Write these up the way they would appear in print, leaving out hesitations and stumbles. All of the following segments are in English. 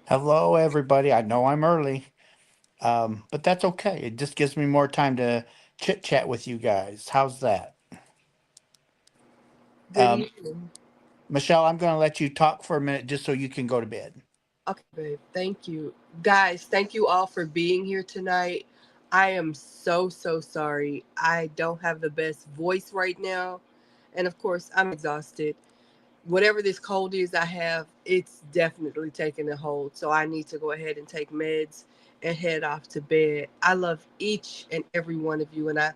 Hello, everybody. I know I'm early, but that's okay. It just gives me more time to chit chat with you guys. How's that? Good Um, evening. Michelle, I'm going to let you talk for a minute just so you can go to bed. Okay, babe. Thank you. Guys, thank you all for being here tonight. I am so sorry. I don't have the best voice right now. And of course, I'm exhausted. Whatever this cold is I have, it's definitely taking a hold. So I need to go ahead and take meds and head off to bed. I love each and every one of you. And I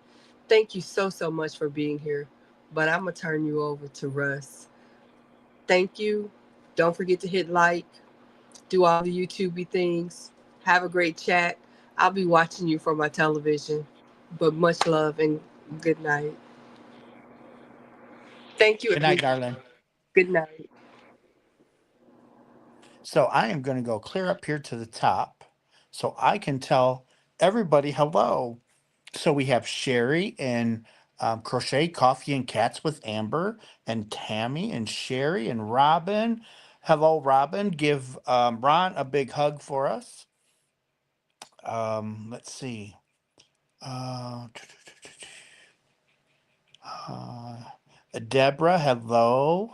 thank you so much for being here. But I'm going to turn you over to Russ. Thank you. Don't forget to hit like, do all the YouTubey things. Have a great chat. I'll be watching you from my television. But much love and good night. Thank you, Good night, everybody. darling. Good night. So I am going to go clear up here to the top so I can tell everybody hello. So we have Sherry and Crochet Coffee and Cats with Amber and Tammy and Sherry and Robin. Hello, Robin. Give Ron a big hug for us. Let's see. Uh, uh, Deborah, hello,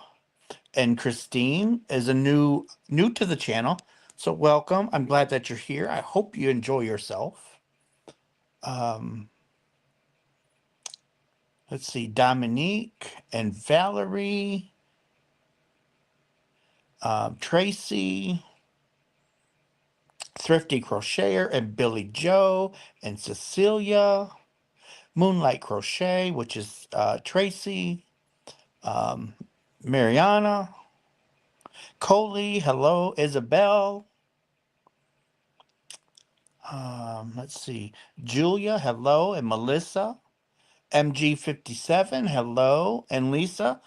and Christine is a new to the channel, so welcome. I'm glad that you're here. I hope you enjoy yourself. Um, let's see, Dominique and Valerie, Tracy, Thrifty Crocheter, and Billy Joe, and Cecilia, Moonlight Crochet, which is Tracy, um, Mariana, Coley, hello, Isabel. Let's see, Julia, hello, and Melissa, MG57, hello, and Lisa,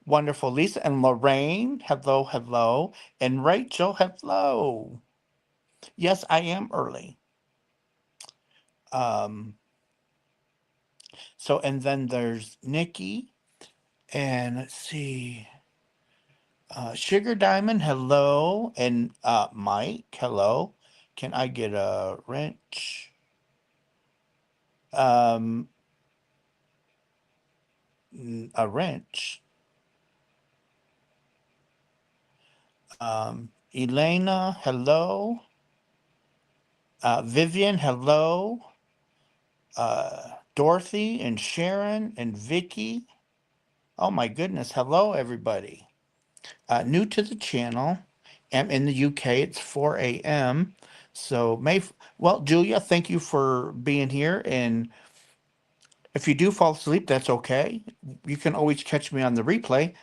wonderful Lisa, and Lorraine, hello, and Rachel, hello. Yes, I am early. Um, so and then there's Nikki, and let's see, Sugar Diamond, hello, and Mike, hello. Can I get a wrench? Um, a wrench. Elena, hello. Vivian, hello. Dorothy and Sharon and Vicky. Oh my goodness, hello everybody. New to the channel. I'm in the UK. It's 4 a.m. So well, Julia, thank you for being here. And if you do fall asleep, that's okay. You can always catch me on the replay.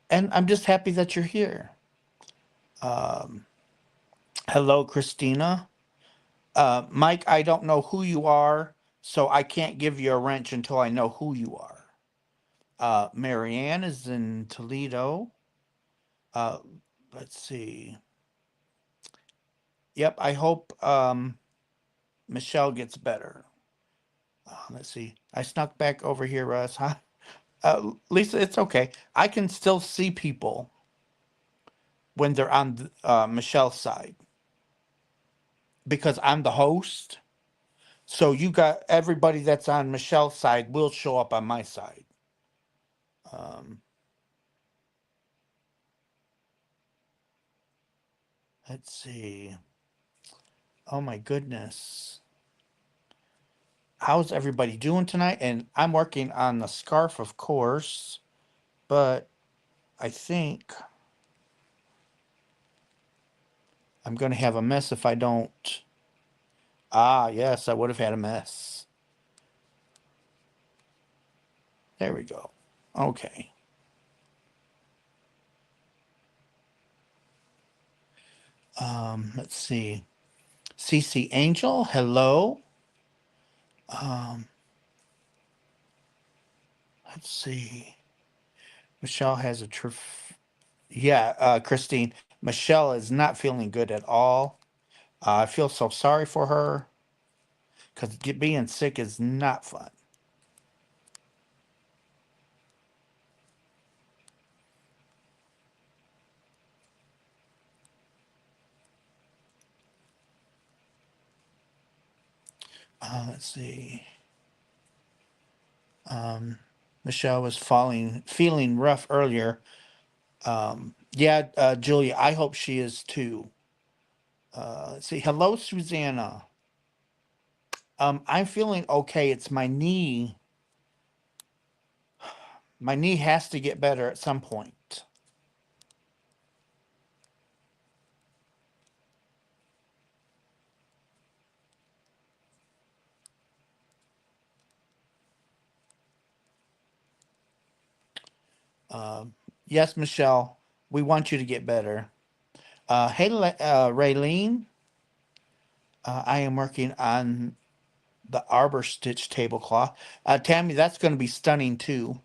And I'm just happy that you're here. Um, Hello, Christina. Mike, I don't know who you are, so I can't give you a wrench until I know who you are. Marianne is in Toledo. Uh, let's see. Yep, I hope Michelle gets better. Let's see. I snuck back over here, Russ. Huh? Lisa, it's okay. I can still see people when they're on Michelle's side because I'm the host. So you got everybody that's on Michelle's side will show up on my side. Um, let's see. Oh my goodness. How's everybody doing tonight? And I'm working on the scarf, of course, but I think I'm going to have a mess if I don't. Ah, yes, I would have had a mess. There we go. Okay. Let's see. CC Angel, hello. Um, let's see. Michelle has a yeah, Christine. Michelle is not feeling good at all. I feel so sorry for her because being sick is not fun. Let's see. Um, Michelle was feeling rough earlier. Yeah, Julia, I hope she is too. Let's see. Hello, Susanna. I'm feeling okay. It's my knee. My knee has to get better at some point. Um, yes, Michelle, we want you to get better. Hey, Raylene, I am working on the arbor stitch tablecloth. Tammy, that's going to be stunning too.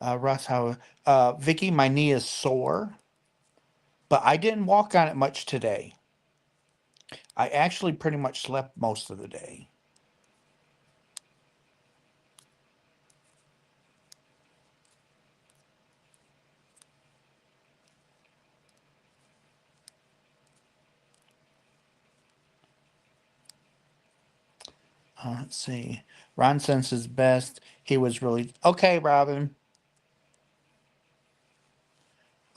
Russ, how? Vicky, my knee is sore, but I didn't walk on it much today. I actually pretty much slept most of the day. Let's see. Ron sends his best. He was really okay, Robin.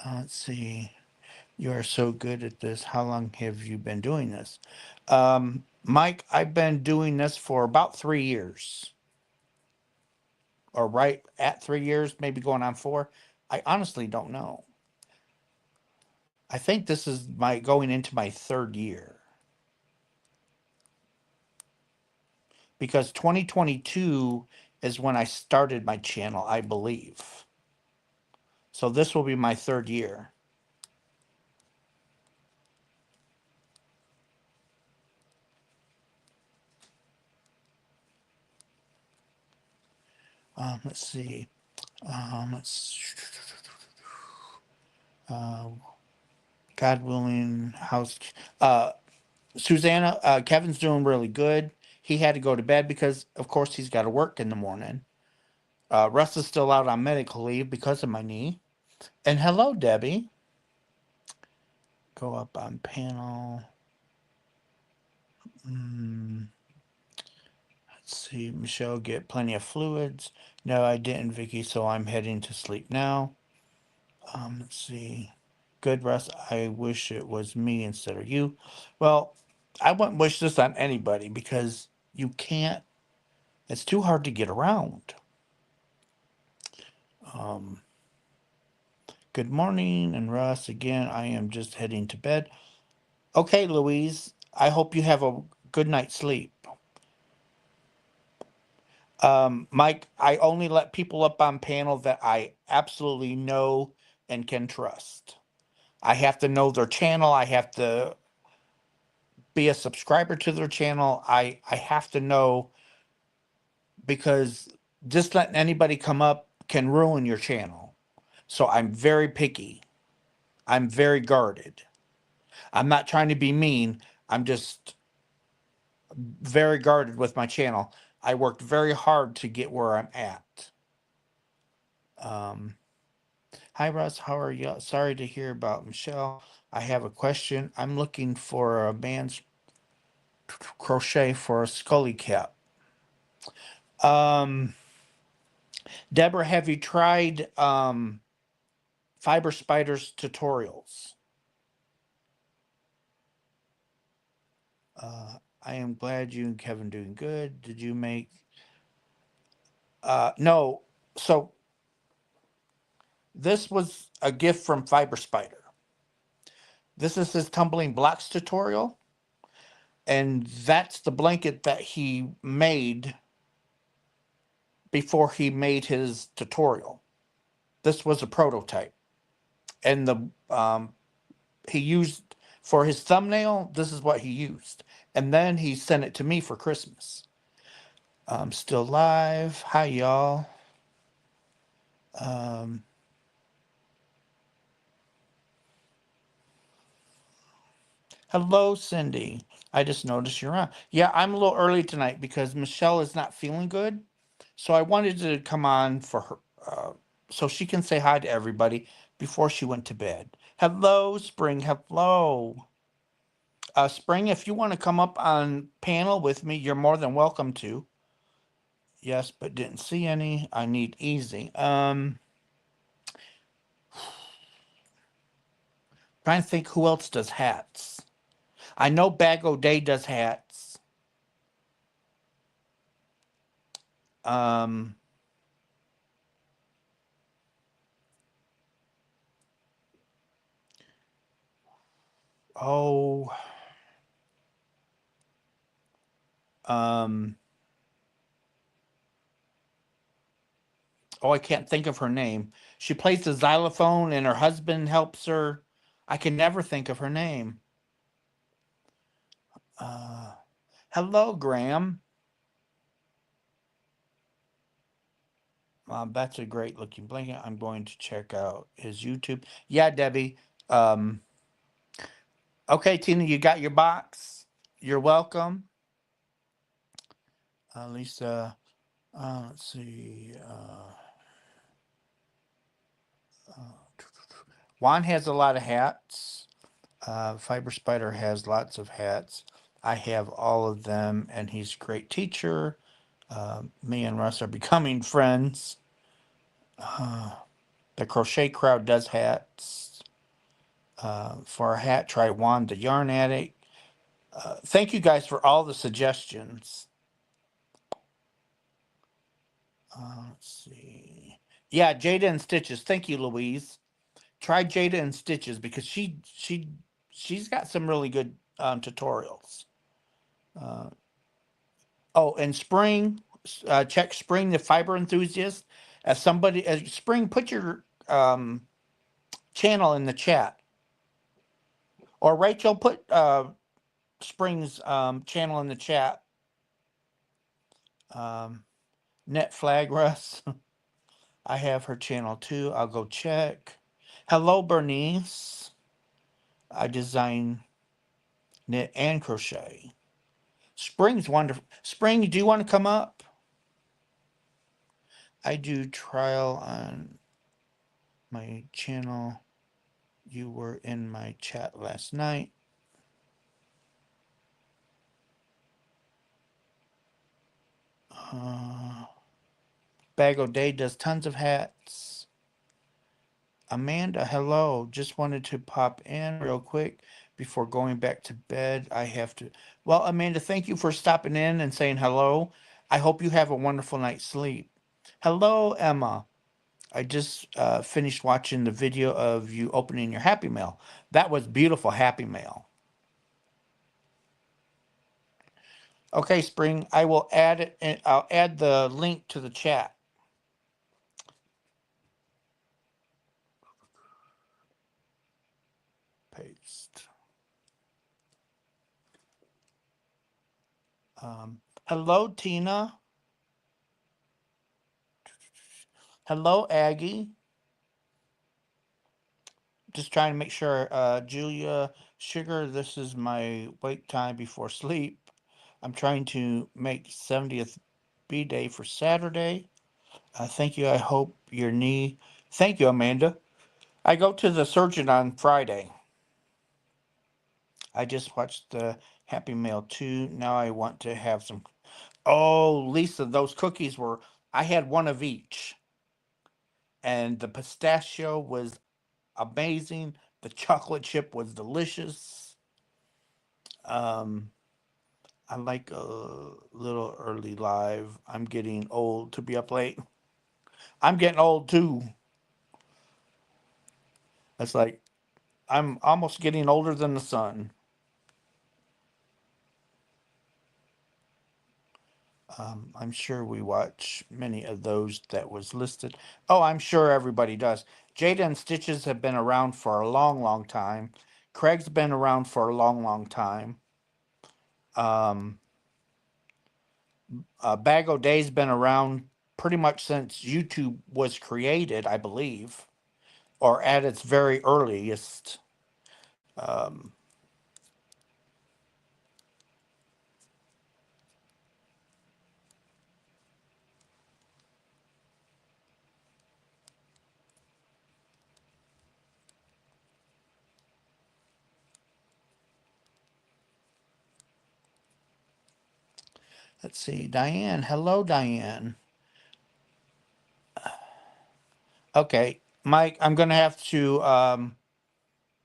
Let's see. You are so good at this. How long have you been doing this? Mike, I've been doing this for about 3 years, or right at 3 years, maybe going on four. I honestly don't know. I think this is my going into my third year because 2022 is when I started my channel, I believe. So this will be my third year. Let's see. Let's uh, God willing, how's uh, Susanna? Kevin's doing really good. He had to go to bed because, of course, he's got to work in the morning. Russ is still out on medical leave because of my knee. And hello, Debbie. Go up on panel. Mm, let's see. Michelle, get plenty of fluids. No, I didn't, Vicky. So I'm heading to sleep now. Let's see. Good, Russ. I wish it was me instead of you. Well, I wouldn't wish this on anybody because you can't. It's too hard to get around. Um, Good morning, and Russ, again, I am just heading to bed. Okay, Louise, I hope you have a good night's sleep. Mike, I only let people up on panel that I absolutely know and can trust. I have to know their channel. I have to be a subscriber to their channel. I have to know because just letting anybody come up can ruin your channel. So I'm very picky. I'm very guarded. I'm not trying to be mean. I'm just very guarded with my channel. I worked very hard to get where I'm at. Um, Hi, Russ. How are you? Sorry to hear about Michelle. I have a question. I'm looking for a man's crochet for a scully cap. Um, Deborah, have you tried Fiber Spiders tutorials? I am glad you and Kevin doing good. Did you make no, so this was a gift from Fiber Spider. This is his tumbling blocks tutorial, and that's the blanket that he made before he made his tutorial. This was a prototype, and the he used for his thumbnail. This is what he used, and then he sent it to me for Christmas. I'm still live. Hi, y'all. Um, Hello, Cindy. I just noticed you're on. Yeah, I'm a little early tonight because Michelle is not feeling good. So I wanted to come on for her, so she can say hi to everybody before she went to bed. Hello, Spring. Hello. Spring, if you want to come up on panel with me, you're more than welcome to. Yes, but didn't see any. I need easy. Trying to think who else does hats. I know Bag O'Day does hats. Um, oh, um, oh, I can't think of her name. She plays the xylophone and her husband helps her. I can never think of her name. Uh, Hello, Graham. That's a great looking blanket. I'm going to check out his YouTube. Yeah, Debbie. Um, okay, Tina, you got your box. You're welcome. Lisa, let's see. Juan has a lot of hats. Fiber Spider has lots of hats. I have all of them, and he's a great teacher. Me and Russ are becoming friends. Uh, the Crochet Crowd does hats. For a hat, try Juan the Yarn Addict. Thank you guys for all the suggestions. Let's see. Yeah, Jada and Stitches. Thank you, Louise. Try Jada and Stitches because she's got some really good tutorials. Uh, oh, and Spring, check Spring the fiber enthusiast. As somebody, as Spring, put your channel in the chat, or Rachel, put Spring's channel in the chat. Um, Net Flag Russ. I have her channel too. I'll go check. Hello, Bernice. I design knit and crochet. Spring's wonderful. Spring, do you want to come up? I do trial on my channel. You were in my chat last night. Bag O'Day does tons of hats. Amanda, hello. Just wanted to pop in real quick before going back to bed. I have to. Well, Amanda, thank you for stopping in and saying hello. I hope you have a wonderful night's sleep. Hello, Emma. I just finished watching the video of you opening your Happy Mail. That was beautiful Happy Mail. Okay, Spring, I will add it, and I'll add the link to the chat. Paste. Hello, Tina. Hello, Aggie. Just trying to make sure. Julia, Sugar, this is my wake time before sleep. I'm trying to make 70th B day for Saturday. Thank you. I hope your knee. Thank you, Amanda. I go to the surgeon on Friday. I just watched the Happy Meal 2. Now I want to have some. Oh, Lisa, those cookies were. I had one of each. And the pistachio was amazing. The chocolate chip was delicious. Um, I like a little early live. I'm getting old to be up late. I'm getting old too. It's like I'm almost getting older than the sun. I'm sure we watch many of those that was listed. Oh, I'm sure everybody does. Jada and Stitches have been around for a long, long time. Craig's been around for a long, long time. Um, Bag O'Day's been around pretty much since YouTube was created, I believe, or at its very earliest. Um, Let's see, Diane. Hello, Diane. Okay, Mike, I'm gonna have to.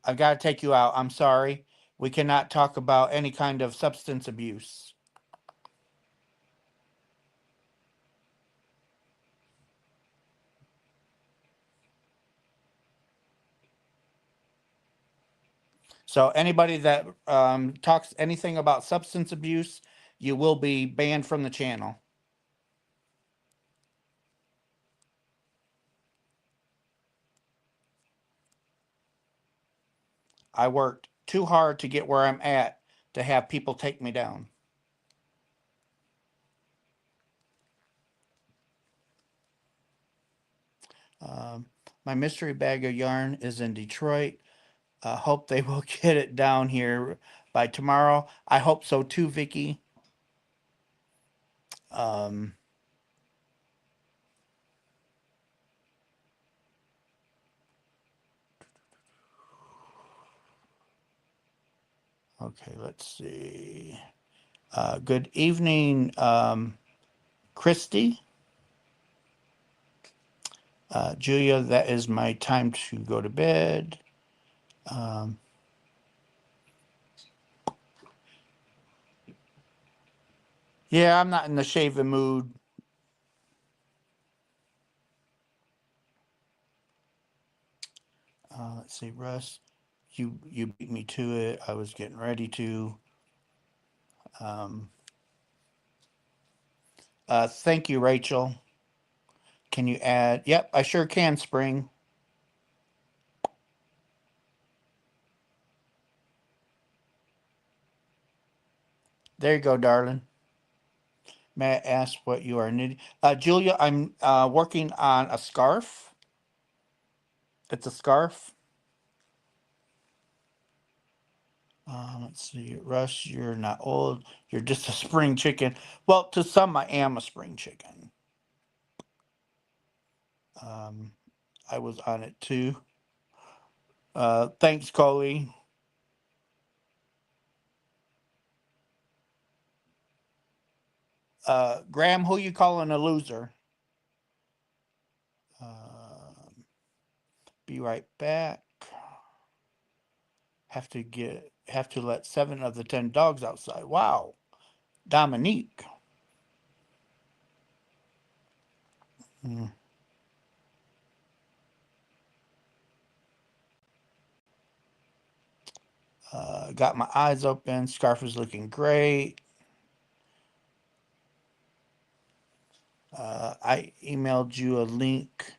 I gotta take you out. I'm sorry. We cannot talk about any kind of substance abuse. So anybody that talks anything about substance abuse, you will be banned from the channel. I worked too hard to get where I'm at to have people take me down. Um, my mystery bag of yarn is in Detroit. Hope they will get it down here by tomorrow. I hope so too, Vicky. Um, okay, let's see. Good evening, Christy. Julia, that is my time to go to bed. Um, yeah, I'm not in the shaving mood. Let's see, Russ, you beat me to it. I was getting ready to. Um, thank you, Rachel. Can you add? Yep, I sure can, Spring. There you go, darling. May I ask what you are knitting? Julia, I'm working on a scarf. It's a scarf. Let's see, Russ, you're not old. You're just a spring chicken. Well, to some, I am a spring chicken. Um, I was on it too. Thanks, Coley. Graham, who you calling a loser? Uh, be right back. Have to let 7 of the 10 dogs outside. Wow, Dominique. Hmm. Got my eyes open. Scarf is looking great. I emailed you a link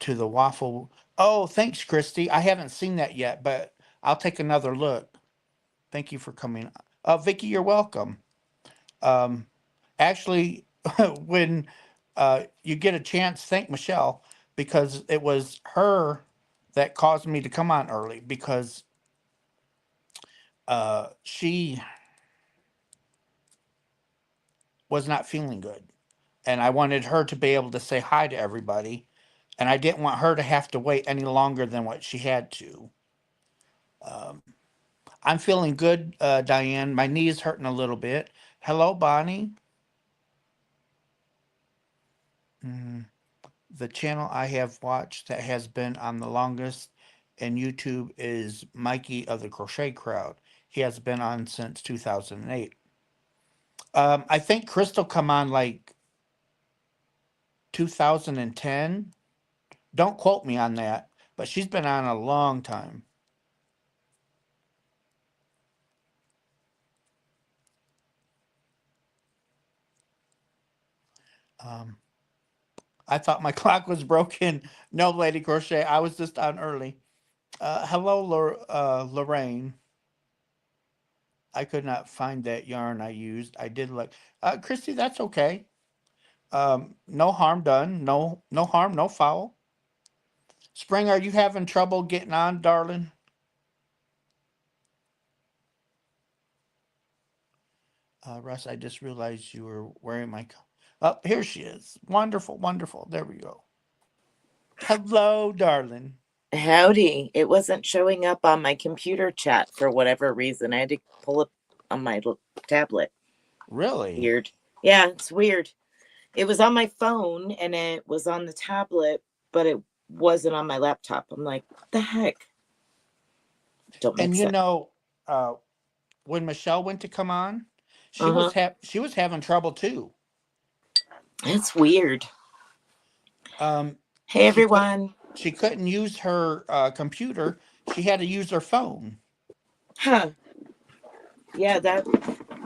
to the waffle. Oh, thanks, Christy. I haven't seen that yet, but I'll take another look. Thank you for coming. Vicky, you're welcome. Um, actually, when you get a chance, thank Michelle because it was her that caused me to come on early because she was not feeling good. And I wanted her to be able to say hi to everybody. And I didn't want her to have to wait any longer than what she had to. Um, I'm feeling good, Diane. My knee is hurting a little bit. Hello, Bonnie. Mm, the channel I have watched that has been on the longest in YouTube is Mikey of the Crochet Crowd. He has been on since 2008. I think Crystal come on like 2010. Don't quote me on that, but she's been on a long time. Um, I thought my clock was broken. No, Lady Crochet, I was just on early. Hello, Lorraine. I could not find that yarn I used. I did look. Christy, that's okay. No harm done. No harm, no foul. Spring, are you having trouble getting on, darling? Russ, I just realized you were wearing my. Oh, here she is. Wonderful, wonderful. There we go. Hello, darling. Howdy. It wasn't showing up on my computer chat for whatever reason. I had to pull it on my tablet. Really? Weird. Yeah, it's weird. It was on my phone and it was on the tablet, but it wasn't on my laptop. I'm like, what the heck? Don't make And sense. uh, when Michelle went to come on, Uh-huh. she was having trouble too. That's weird. Um, Hey she could everyone. she couldn't use her computer. She had to use her phone. Huh. Yeah,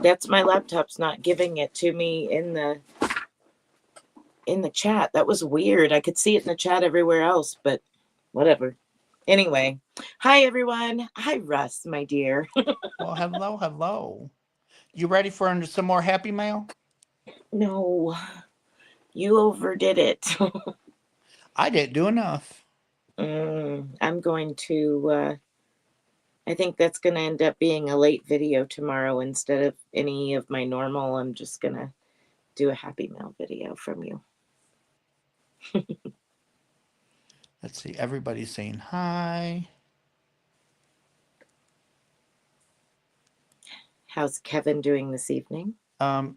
that's my laptop's not giving it to me in the chat. That was weird. I could see it in the chat everywhere else, but whatever. Anyway, hi everyone. Hi Russ, my dear. Well, hello, hello. You ready for some more happy mail? No, you overdid it. I didn't do enough. I'm going to I think that's going to end up being a late video tomorrow instead of any of my normal. I'm just going to do a happy mail video from you. Let's see. Everybody's saying hi. How's Kevin doing this evening?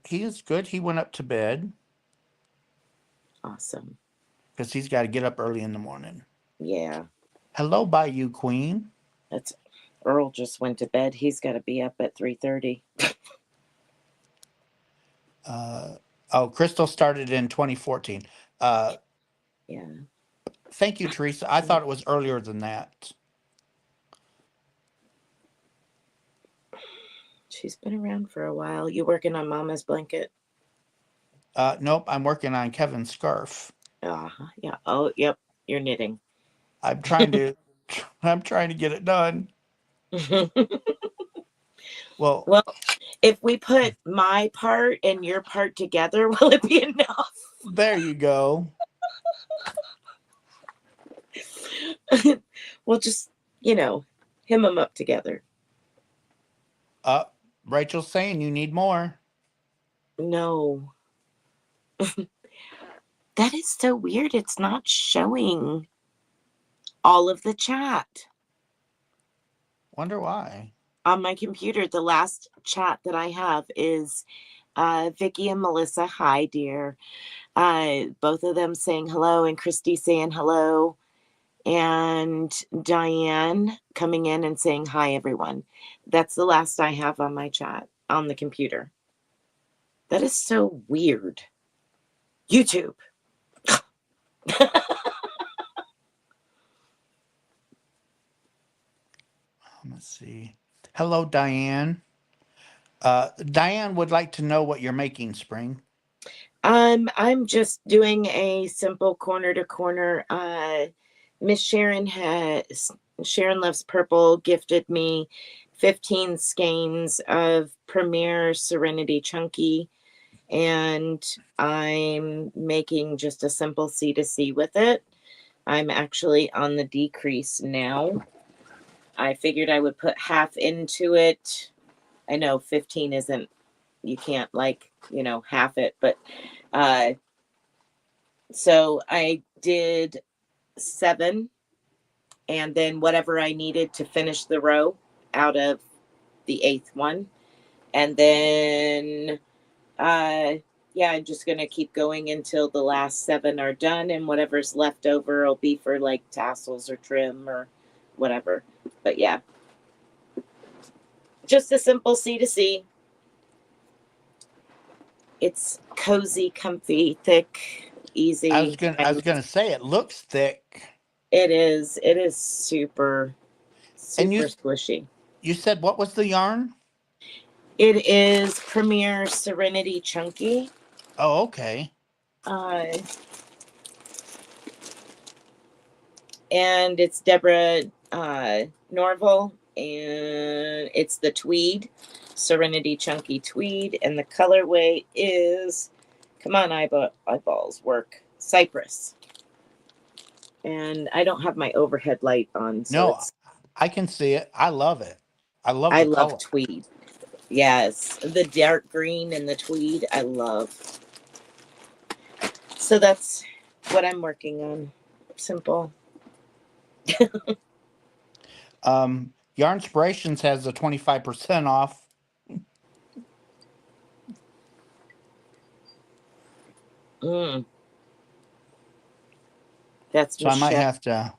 He is good. He went up to bed Awesome. because he's got to get up early in the morning. Yeah. Hello, Bayou Queen. That's Earl just went to bed. He's got to be up at 3:30. Oh, Crystal started in 2014. Uh, Yeah. Thank you, Teresa. I thought it was earlier than that. She's been around for a while. You working on Mama's blanket? Nope, I'm working on Kevin's scarf. Yeah. Oh, yep. You're knitting. I'm trying to, I'm trying to get it done. Well, Well, if we put my part and your part together, will it be enough? there you go. We'll just, hem them up together. Rachel's saying you need more. No. That is so weird. It's not showing all of the chat Wonder why. on my computer. The last chat that I have is Vicky and Melissa. Hi, dear. Both of them saying hello, and Christy saying hello, and Diane coming in and saying hi, everyone. That's the last I have on my chat on the computer. That is so weird. YouTube. Let's see. Hello, Diane. Diane would like to know what you're making, Spring. I'm just doing a simple corner to corner. Miss Sharon Loves Purple gifted me 15 skeins of Premier Serenity Chunky, and I'm making just a simple C2C with it. I'm actually on the decrease now. I figured I would put half into it. I know 15 isn't, you can't half it, but so I did 7, and then whatever I needed to finish the row out of the 8th one. And then, yeah, I'm just going to keep going until the last 7 are done, and whatever's left over will be for like tassels or trim or whatever. But yeah, just a simple C2C. It's cozy, comfy, thick, easy. I was gonna say it looks thick. It is super And squishy. you said what was the yarn? It is Premier Serenity Chunky. Oh, okay. And it's Deborah Norval, and it's the tweed, Serenity Chunky tweed, and the colorway is, come on, eyeballs, work, Cypress. And I don't have my overhead light on, so No, I can see it. I love it. I love I the love color. tweed. Yes, the dark green and the tweed, I love. So that's what I'm working on. Simple. Yarn Inspirations has a 25% off. Mm, that's So I might Michelle. have to.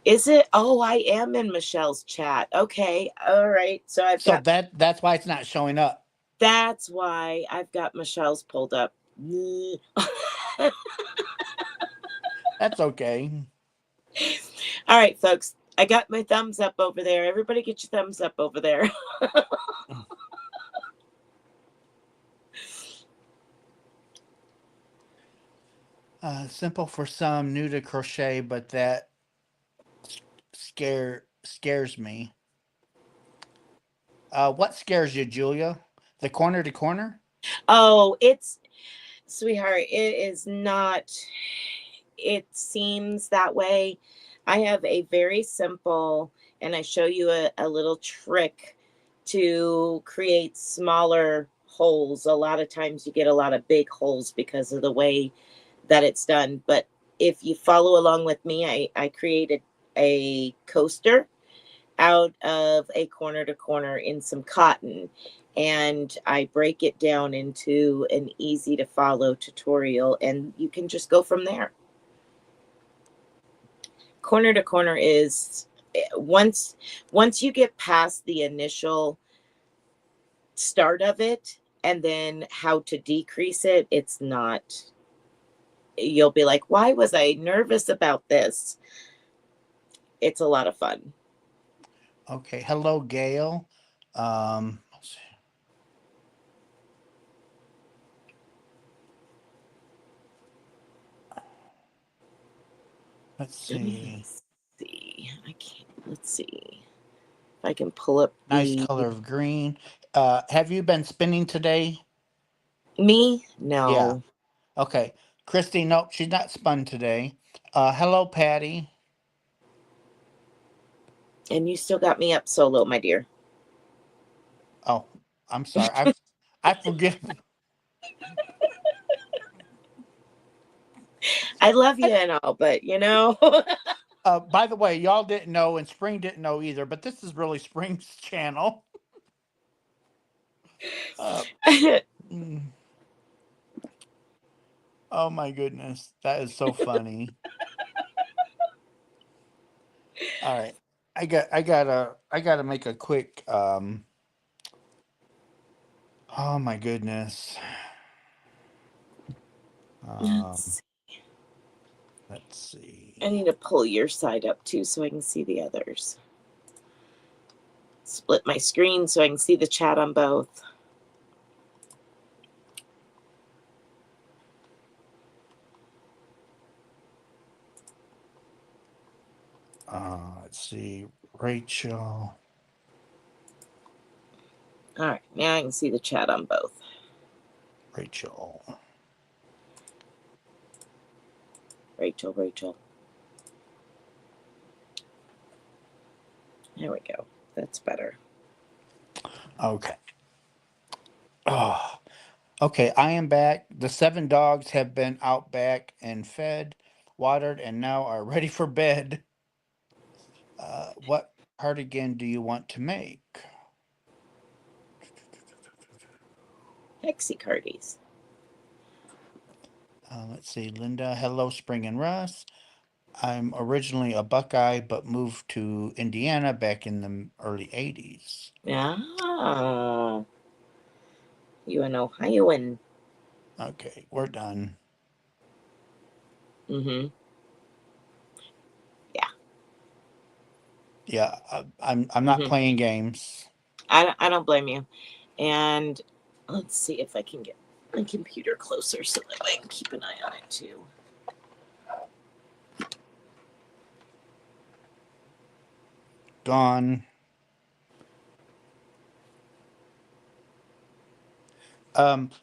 Is it? Oh, I am in Michelle's chat. Okay. All right. So I've So got, that's why it's not showing up. that's why I've got Michelle's pulled up. That's okay. All right, folks. I got my thumbs up over there. Everybody get your thumbs up over there. Simple for some, new to crochet, but that scares me. What scares you, Julia? The corner to corner? Oh, it's, sweetheart, it is not, it seems that way. I have a very simple, and I show you a little trick to create smaller holes. A lot of times you get a lot of big holes because of the way that it's done. But if you follow along with me, I created a coaster out of a corner to corner in some cotton, and I break it down into an easy to follow tutorial, and you can just go from there. Corner to corner is, once you get past the initial start of it and then how to decrease it, it's not, you'll be like, why was I nervous about this? It's a lot of fun. Okay. Hello, Gail. Let's see. Let's Let me see. see. I can't, let's see if I can pull up Nice the, color of green. Have you been spinning today? me, Yeah. no. Okay. Christy, nope, she's not spun today. Hello, Patty. And you still got me up solo, my dear. Oh, I'm sorry. I forget. I love you and all, but you know. By the way, y'all didn't know, and Spring didn't know either, but this is really Spring's channel. Uh, mm, oh my goodness, that is so funny. All right, I gotta make a quick. Oh my goodness. Um, Let's let's see. I see. need to pull your side up too so I can see the others. Split my screen so I can see the chat on both. Let's see, Rachel. All right, now I can see the chat on both. Rachel. Rachel. There we go. That's better. Okay. Oh, okay. I am back. The 7 dogs have been out back and fed, watered, and now are ready for bed. What cardigan do you want to make? Hexicardies. Let's see, Linda. Hello, Spring and Russ. I'm originally a Buckeye, but moved to Indiana back in the early 80s. Ah, you an Ohioan. Okay, we're done. Mm-hmm. Yeah. Yeah, I'm not Mm-hmm. playing games. I don't blame you. And let's see if I can get my computer closer so that I can keep an eye on it too. Gone.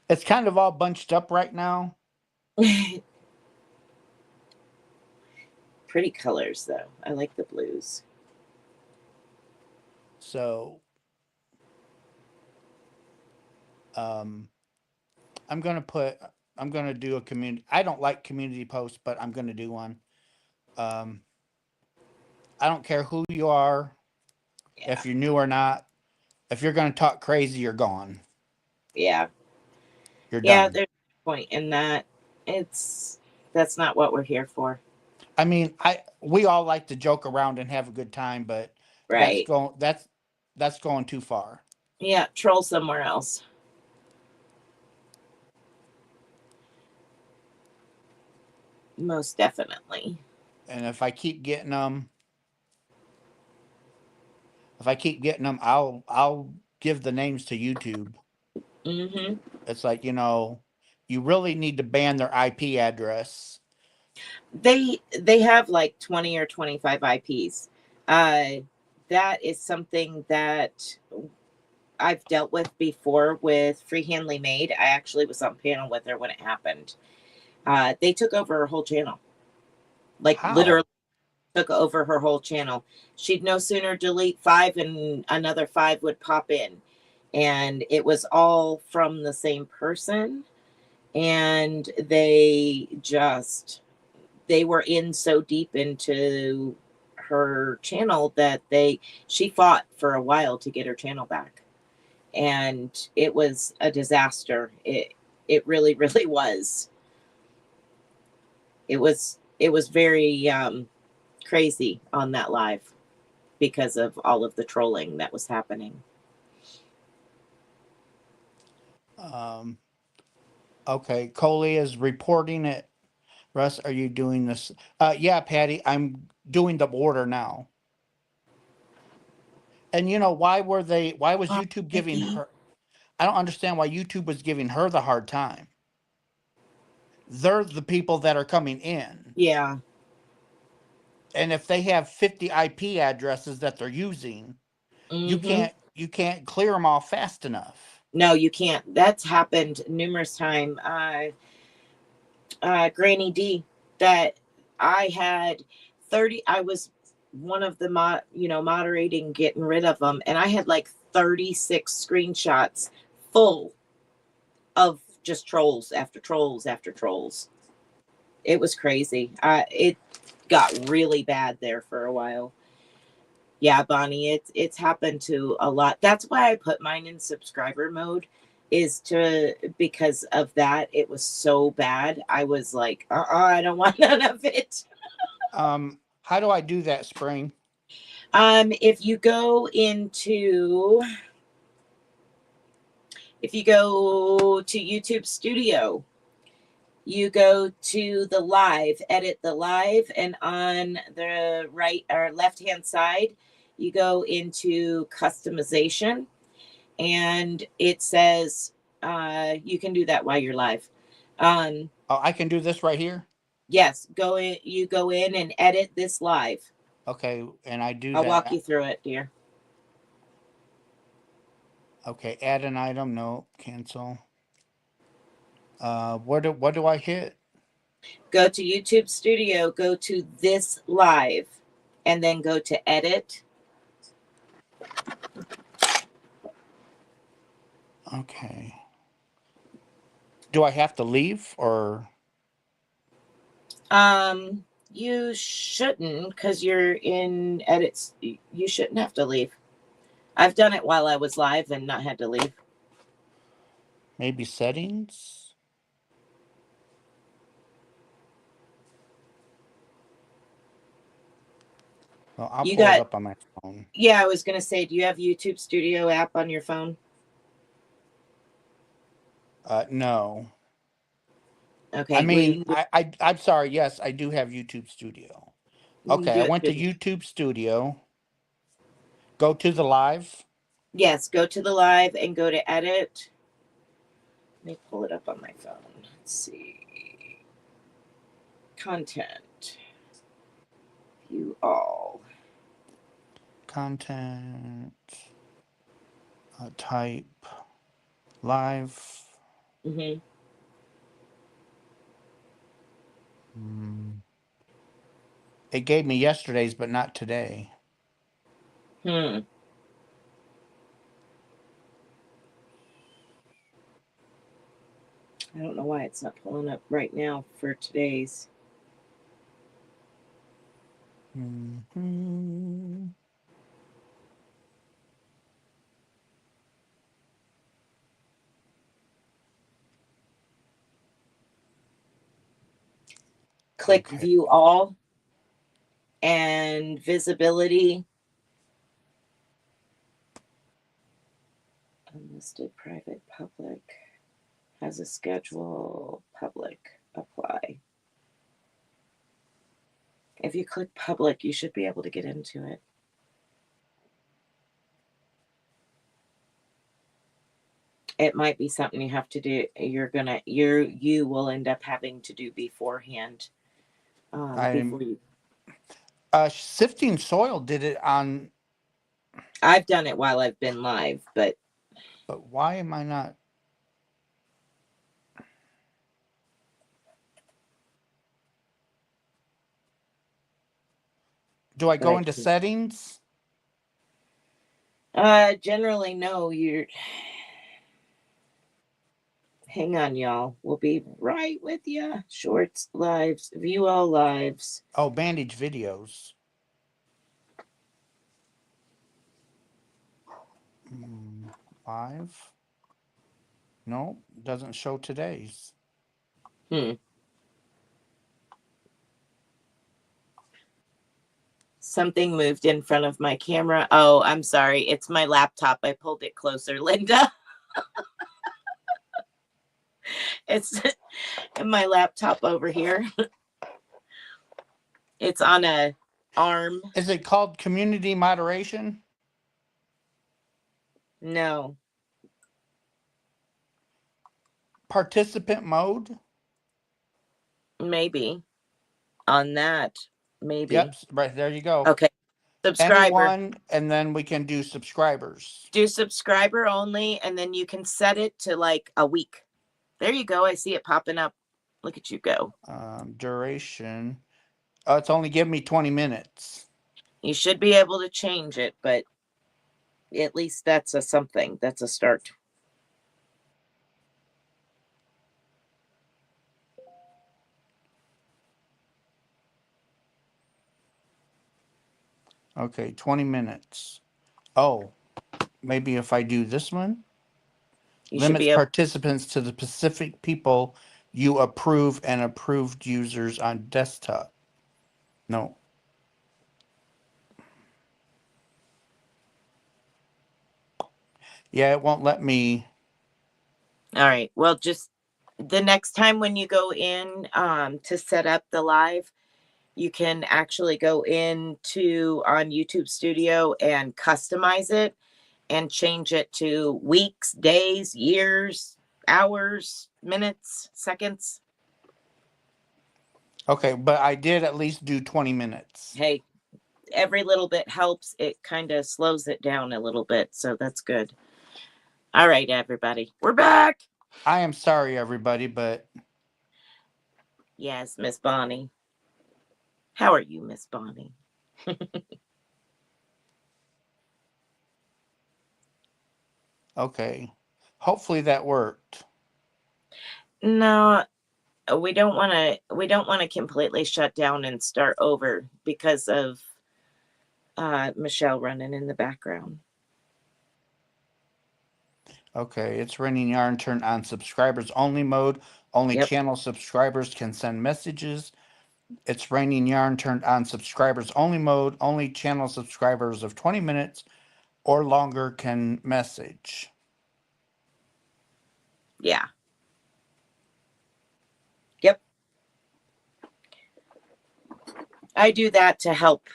It's kind of all bunched up right now. Pretty colors though. I like the blues. So um I'm gonna do a community. I don't like community posts, but I'm gonna do one. Um I don't care who you are, Yeah. if you're new or not. If you're gonna talk crazy, you're gone. Yeah. You're Yeah, done. there's no point in that. It's that's not what we're here for. I mean, we all like to joke around and have a good time, but that's Right. going that's going too far. Yeah, troll somewhere else. Most definitely. And if I keep getting them, I'll give the names to YouTube. Hmm. It's like, you really need to ban their IP address. They have like 20 or 25 IPs. Uh, that is something that I've dealt with before with Freehandly Made. I actually was on panel with her when it happened. They took over her whole channel, like How? literally took over her whole channel. She'd no sooner delete five and another five would pop in. And it was all from the same person. And they were in so deep into her channel that she fought for a while to get her channel back. And it was a disaster. It really, really was. It was very crazy on that live because of all of the trolling that was happening. Um, okay, Coley is reporting it. Russ, are you doing this? Yeah, Patty, I'm doing the order now. And why was Oh, YouTube giving Vicky. her, I don't understand why YouTube was giving her the hard time. They're the people that are coming in. Yeah. And if they have 50 IP addresses that they're using, Mm-hmm. you can't clear them all fast enough. No, you can't. That's happened numerous times. Granny D, that I had 30. I was one of the moderating, getting rid of them, and I had like 36 screenshots full of just trolls after trolls after trolls. It was crazy. It got really bad there for a while. Yeah, Bonnie, it's happened to a lot. That's why I put mine in subscriber mode, is to because of that. It was so bad. I was like, I don't want none of it. How do I do that, Spring? If you go to YouTube Studio, you go to the live, edit the live, and on the right or left hand side, you go into customization, and it says you can do that while you're live. Oh, I can do this right here? Yes, go in. You go in and edit this live. Okay, and I do I'll walk that. you through it, dear. Okay, add an item. No, cancel. What do I hit? Go to YouTube Studio. Go to this live, and then go to edit. Okay. Do I have to leave or? You shouldn't, because you're in edits. You shouldn't have to leave. I've done it while I was live and not had to leave. Maybe settings? Well, I'll You pull it got, up on my phone. yeah, I was going to say, do you have YouTube Studio app on your phone? No. I Okay, well, mean, I'm sorry. Yes, I do have YouTube Studio. you Okay, I do it went to through. YouTube Studio. Go to the live. Yes, go to the live and go to edit. Let me pull it up on my phone. Let's see. Content. View all. Content. Type live. Mm-hmm. Hmm. It gave me yesterday's, but not today. Hmm. I don't know why it's not pulling up right now for today's. Hmm. Click Okay. view all and visibility. Unlisted, private, public, has a schedule, public, apply. If you click public, you should be able to get into it. It might be something you have to do. You will end up having to do beforehand. Before you. Sifting Soil did it on, I've done it while I've been live, but why am I not? Do I go into settings? Generally no. Hang on, y'all. We'll be right with you. Shorts, lives, view all lives. Oh, bandage videos. Live. No, doesn't show today's. Something moved in front of my camera. Oh, I'm sorry. It's my laptop. I pulled it closer, Linda. It's my laptop over here. It's on a arm. Is it called community moderation? No. Participant mode? Maybe. On that. Maybe. Yep, right there you go. Okay. Subscriber. Anyone, and then we can do subscribers. Do subscriber only, and then you can set it to like a week. There you go. I see it popping up. Look at you go. Duration. Oh, it's only giving me 20 minutes. You should be able to change it, but at least that's a something. That's a start. Okay, 20 minutes. Oh, maybe if I do this one? You should Limits be able. participants to the specific people you approve and approved users on desktop. No. Yeah, it won't let me. All right. Well, just the next time when you go in to set up the live, you can actually go into on YouTube Studio and customize it and change it to weeks, days, years, hours, minutes, seconds. Okay, but I did at least do 20 minutes. Hey, every little bit helps. It kind of slows it down a little bit. So that's good. All right, everybody. We're back. I am sorry, everybody, but. Yes, Miss Bonnie. How are you, Miss Bonnie? Okay. Hopefully that worked. No, we don't want to completely shut down and start over because of Michelle running in the background. Okay, it's Raining Yarn turned on subscribers only mode. Only channel subscribers can send messages. It's Raining Yarn turned on subscribers only mode. Only channel subscribers of 20 minutes or longer can message. Yeah. Yep. I do that to help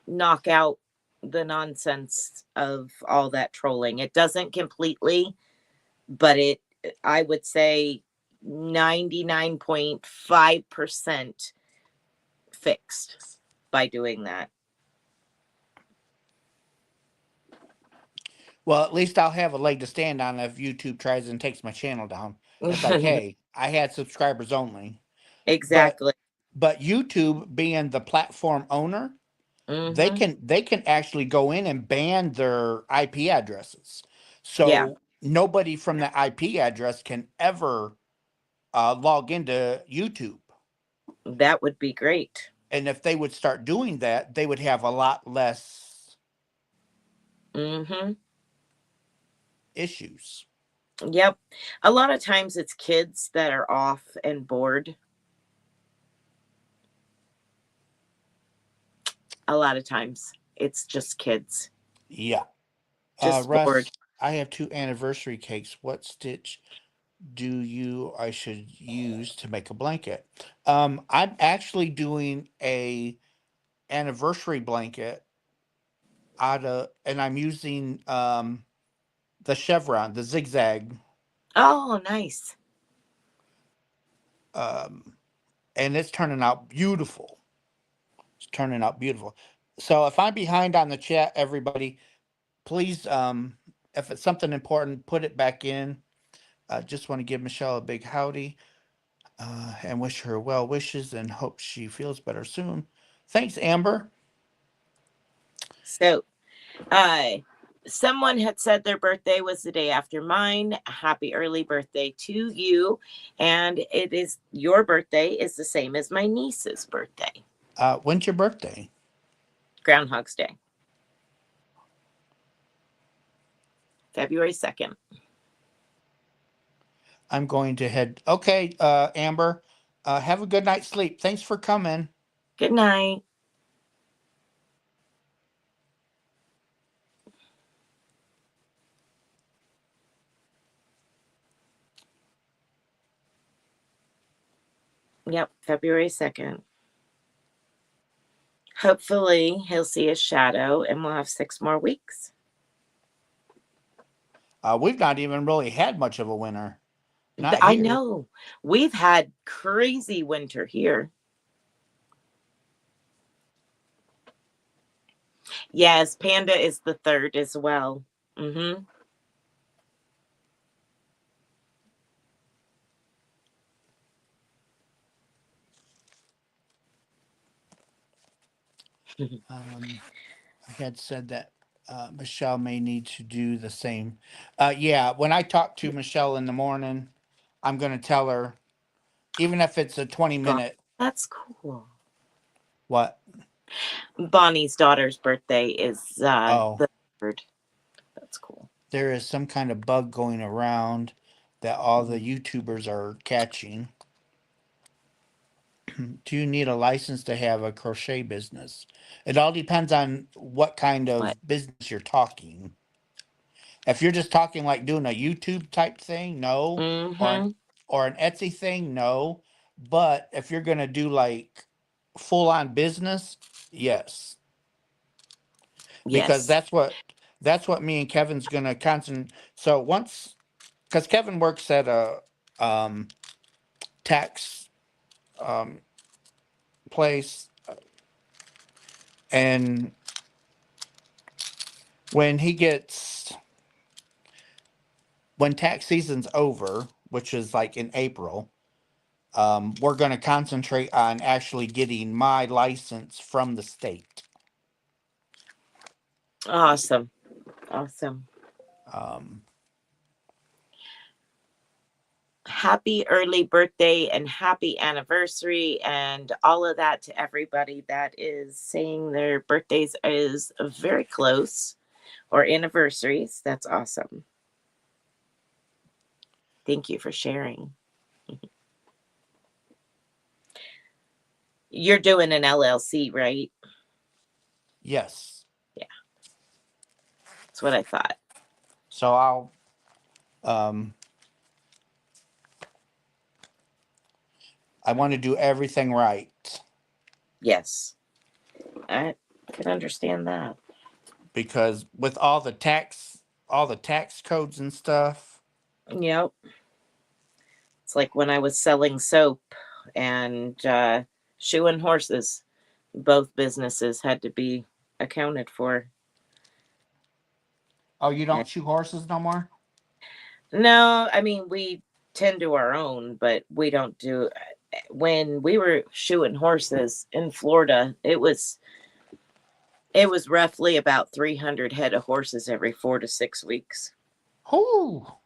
knock out the nonsense of all that trolling. It doesn't completely, but I would say 99.5% fixed by doing that. Well, at least I'll have a leg to stand on if YouTube tries and takes my channel down. It's like, hey, I had subscribers only. Exactly. But YouTube, being the platform owner, they can actually go in and ban their IP addresses. So nobody from the IP address can ever log into YouTube. That would be great. And if they would start doing that, they would have a lot less issues. Yep. A lot of times it's kids that are off and bored. a lot of times. It's just kids. Yeah. Just bored. Russ, I have 2 anniversary cakes. What stitch I should use to make a blanket? I'm actually doing a anniversary blanket and I'm using the chevron, the zigzag, Oh, nice. um, and it's turning out beautiful. It's turning out beautiful. So if I'm behind on the chat, everybody, please, if it's something important, put it back in. Just want to give Michelle a big howdy and wish her well wishes and hope she feels better soon. Thanks, Amber. So, uh, someone had said their birthday was the day after mine. Happy early birthday to you. And it is your birthday is the same as my niece's birthday. When's your birthday? Groundhog's Day. February 2nd. I'm going to head. Okay, Amber, have a good night's sleep. Thanks for coming. Good night. Yep, February 2nd. Hopefully, he'll see his shadow and we'll have 6 more weeks. We've not even really had much of a winter. Not I here. know. We've had crazy winter here. Yes, Panda is the 3rd as well. Mm-hmm. I had said that Michelle may need to do the same. Yeah, when I talk to Michelle in the morning, I'm going to tell her, even if it's a 20-minute. That's cool. What? Bonnie's daughter's birthday is Oh, the 3rd. That's cool. there is some kind of bug going around that all the YouTubers are catching. Do you need a license to have a crochet business? It all depends on what kind What? of business you're talking. If you're just talking like doing a YouTube type thing, no, Mm-hmm. or an Etsy thing, no. But if you're gonna do like full on business, yes, because Yes. that's what me and Kevin's gonna concentrate. So once, because Kevin works at a um, tax um, place, and when he gets when tax season's over, which is like in April, we're going to concentrate on actually getting my license from the state. Awesome. Awesome. Um, Happy early birthday and happy anniversary and all of that to everybody that is saying their birthdays is very close or anniversaries. That's awesome. Thank you for sharing. You're doing an LLC, right? yes. Yeah. That's what I thought. So um, I want to do everything right. Yes. I can understand that. Because with all the tax codes and stuff. Yep. It's like when I was selling soap and shoeing horses, both businesses had to be accounted for. Oh, you don't And shoe horses no more? no, I mean, we tend to our own, but we don't do. When we were shoeing horses in Florida, it was roughly about 300 head of horses every 4 to 6 weeks. Oh,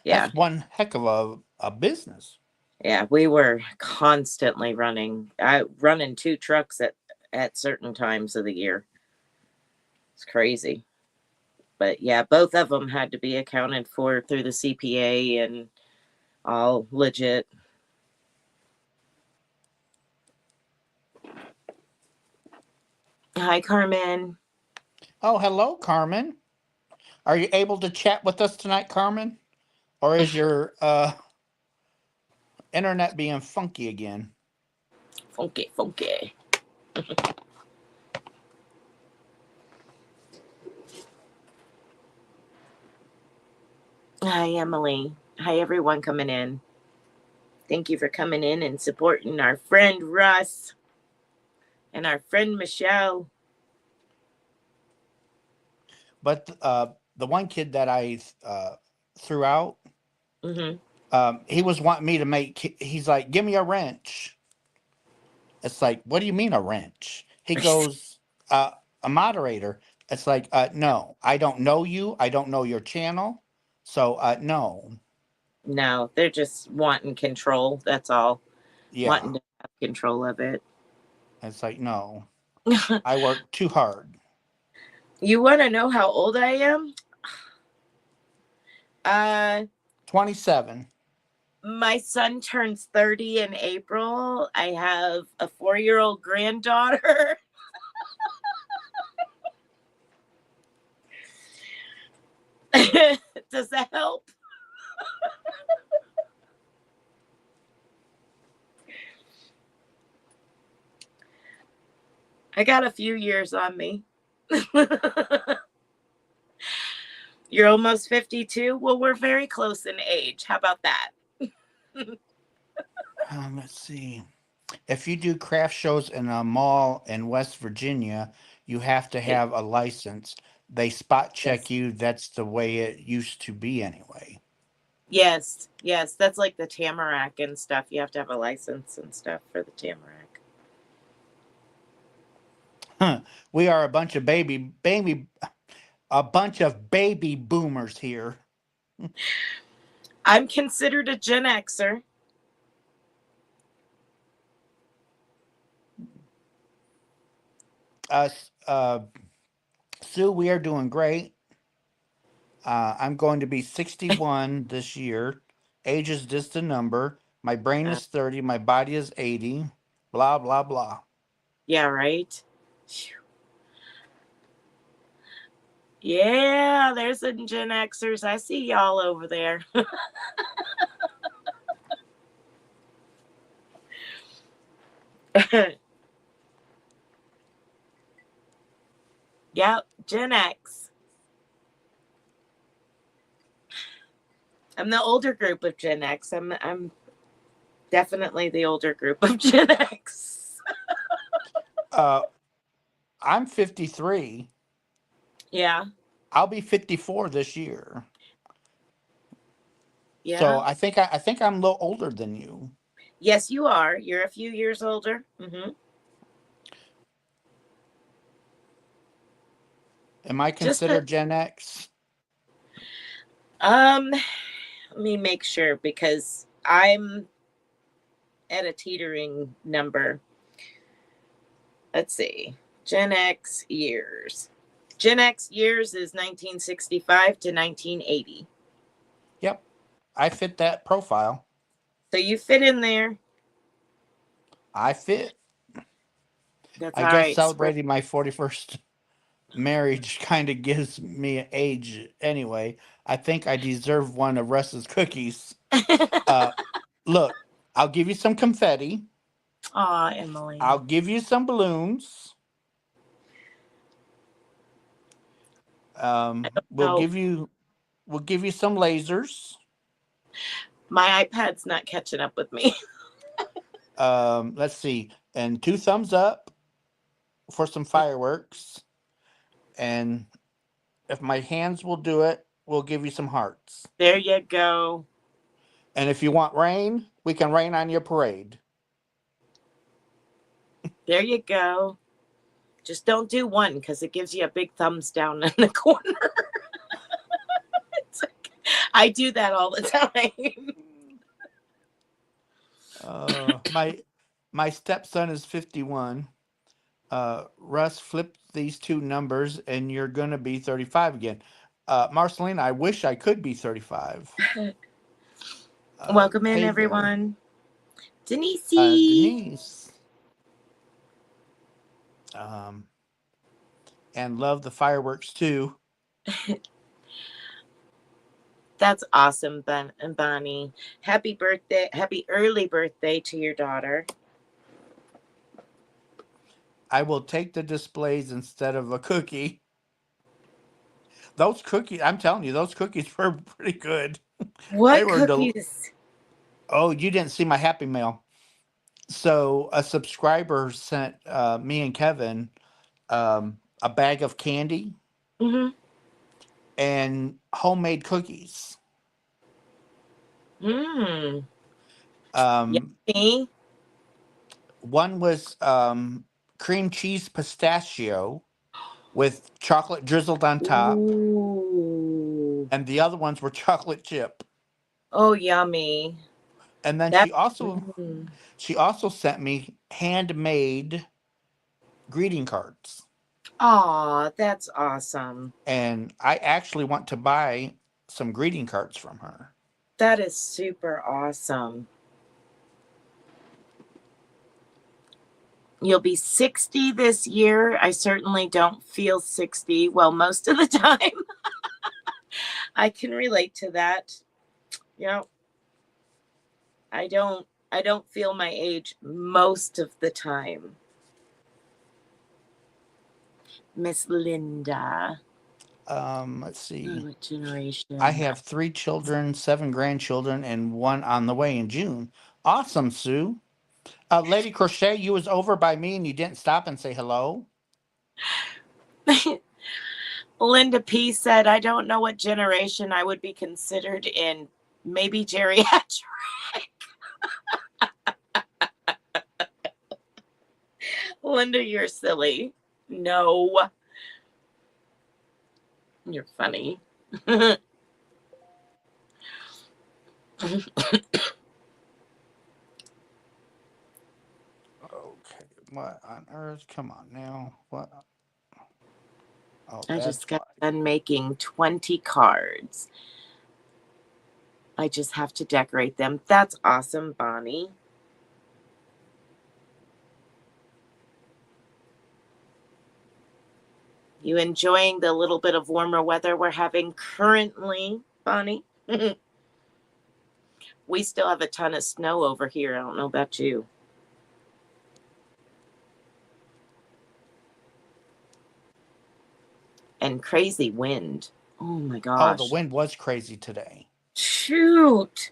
Yeah. that's one heck of a business. Yeah, we were constantly running 2 trucks at certain times of the year. It's crazy. But yeah, both of them had to be accounted for through the CPA and all legit. Hi, Carmen. Oh, hello, Carmen. Are you able to chat with us tonight, Carmen? Or is your internet being funky again? Funky, funky. Hi, Emily. Hi, everyone coming in. Thank you for coming in and supporting our friend Russ and our friend Michelle. But the one kid that I threw out, Mm-hmm. he was wanting me to make. He's like, "Give me a wrench." It's like, "What do you mean a wrench?" He goes, "A moderator." It's like, "No, I don't know you. I don't know your channel, so no." No, they're just wanting control. That's all. Yeah, Wanting to have control of it. it's like, no. I work too hard. You want to know how old I am? 27. My son turns 30 in April. I have a 4-year-old granddaughter. Does that help? I got a few years on me. You're almost 52? Well, we're very close in age. How about that? Let's see. If you do craft shows in a mall in West Virginia, you have to have a license. They spot check Yes. you. That's the way it used to be anyway. Yes. Yes. That's like the Tamarack and stuff. You have to have a license and stuff for the Tamarack. We are a bunch of baby boomers here. I'm considered a Gen Xer. Us, Sue, we are doing great. I'm going to be 61 this year. Age is just a number. My brain is 30. My body is 80. Blah, blah, blah. Yeah, right? Yeah, there's some Gen Xers. I see y'all over there. Yep, Gen X. I'm the older group of Gen X. I'm definitely the older group of Gen X. Uh, I'm 53. Yeah. I'll be 54 this year. So Yeah. I think I'm a little older than you. Yes, you are. You're a few years older. Mm-hmm. Am I Just a, considered Gen X? let me make sure because I'm at a teetering number. Let's see. Gen X years. Gen X years is 1965 to 1980. Yep. I fit that profile. So you fit in there. I fit. That's I all guess right. celebrating my 41st marriage kind of gives me an age anyway. I think I deserve one of Russ's cookies. Uh, Look, I'll give you some confetti. Aw, Emily. I'll give you some balloons. I don't We'll know. give you some lasers. My iPad's not catching up with me. Let's see, and 2 thumbs up for some fireworks. And if my hands will do it, we'll give you some hearts. There you go. And if you want rain, we can rain on your parade. There you go. Just don't do one because it gives you a big thumbs down in the corner. Like, I do that all the time. My stepson is 51. Russ, flip these two numbers and you're gonna be 35 again. Marceline, I wish I could be 35. Welcome in, Hey there, everyone. Denise. Denise. Um, and love the fireworks too. That's awesome, Bonnie. Happy birthday. Happy early birthday to your daughter. I will take the displays instead of a cookie. Those cookies, I'm telling you, those cookies were pretty good. They What were cookies? Oh, you didn't see my Happy Mail. So a subscriber sent me and Kevin a bag of candy Mm-hmm. and homemade cookies. Mm. Um, Yummy. one was cream cheese pistachio with chocolate drizzled on top, Ooh. and the other ones were chocolate chip. Oh, yummy. And then That. Mm. she also sent me handmade greeting cards. Aw, that's awesome. And I actually want to buy some greeting cards from her. That is super awesome. You'll be 60 this year. I certainly don't feel 60. Well, most of the time. I can relate to that. You know, I don't feel my age most of the time. Miss Linda. Let's Oh, see. what generation? I have 3 children, 7 grandchildren, and one on the way in June. Awesome, Sue. Lady Crochet, you was over by me and you didn't stop and say hello. Linda P said, I don't know what generation I would be considered in. Maybe geriatric. Linda, you're silly. No. You're funny. Okay, what on earth? Come on now. What? Oh, I that's just why. got done making 20 cards. I just have to decorate them. That's awesome, Bonnie. You enjoying the little bit of warmer weather we're having currently, Bonnie? We still have a ton of snow over here. I don't know about you. And crazy wind. Oh my Oh, the gosh. wind was crazy today. Shoot.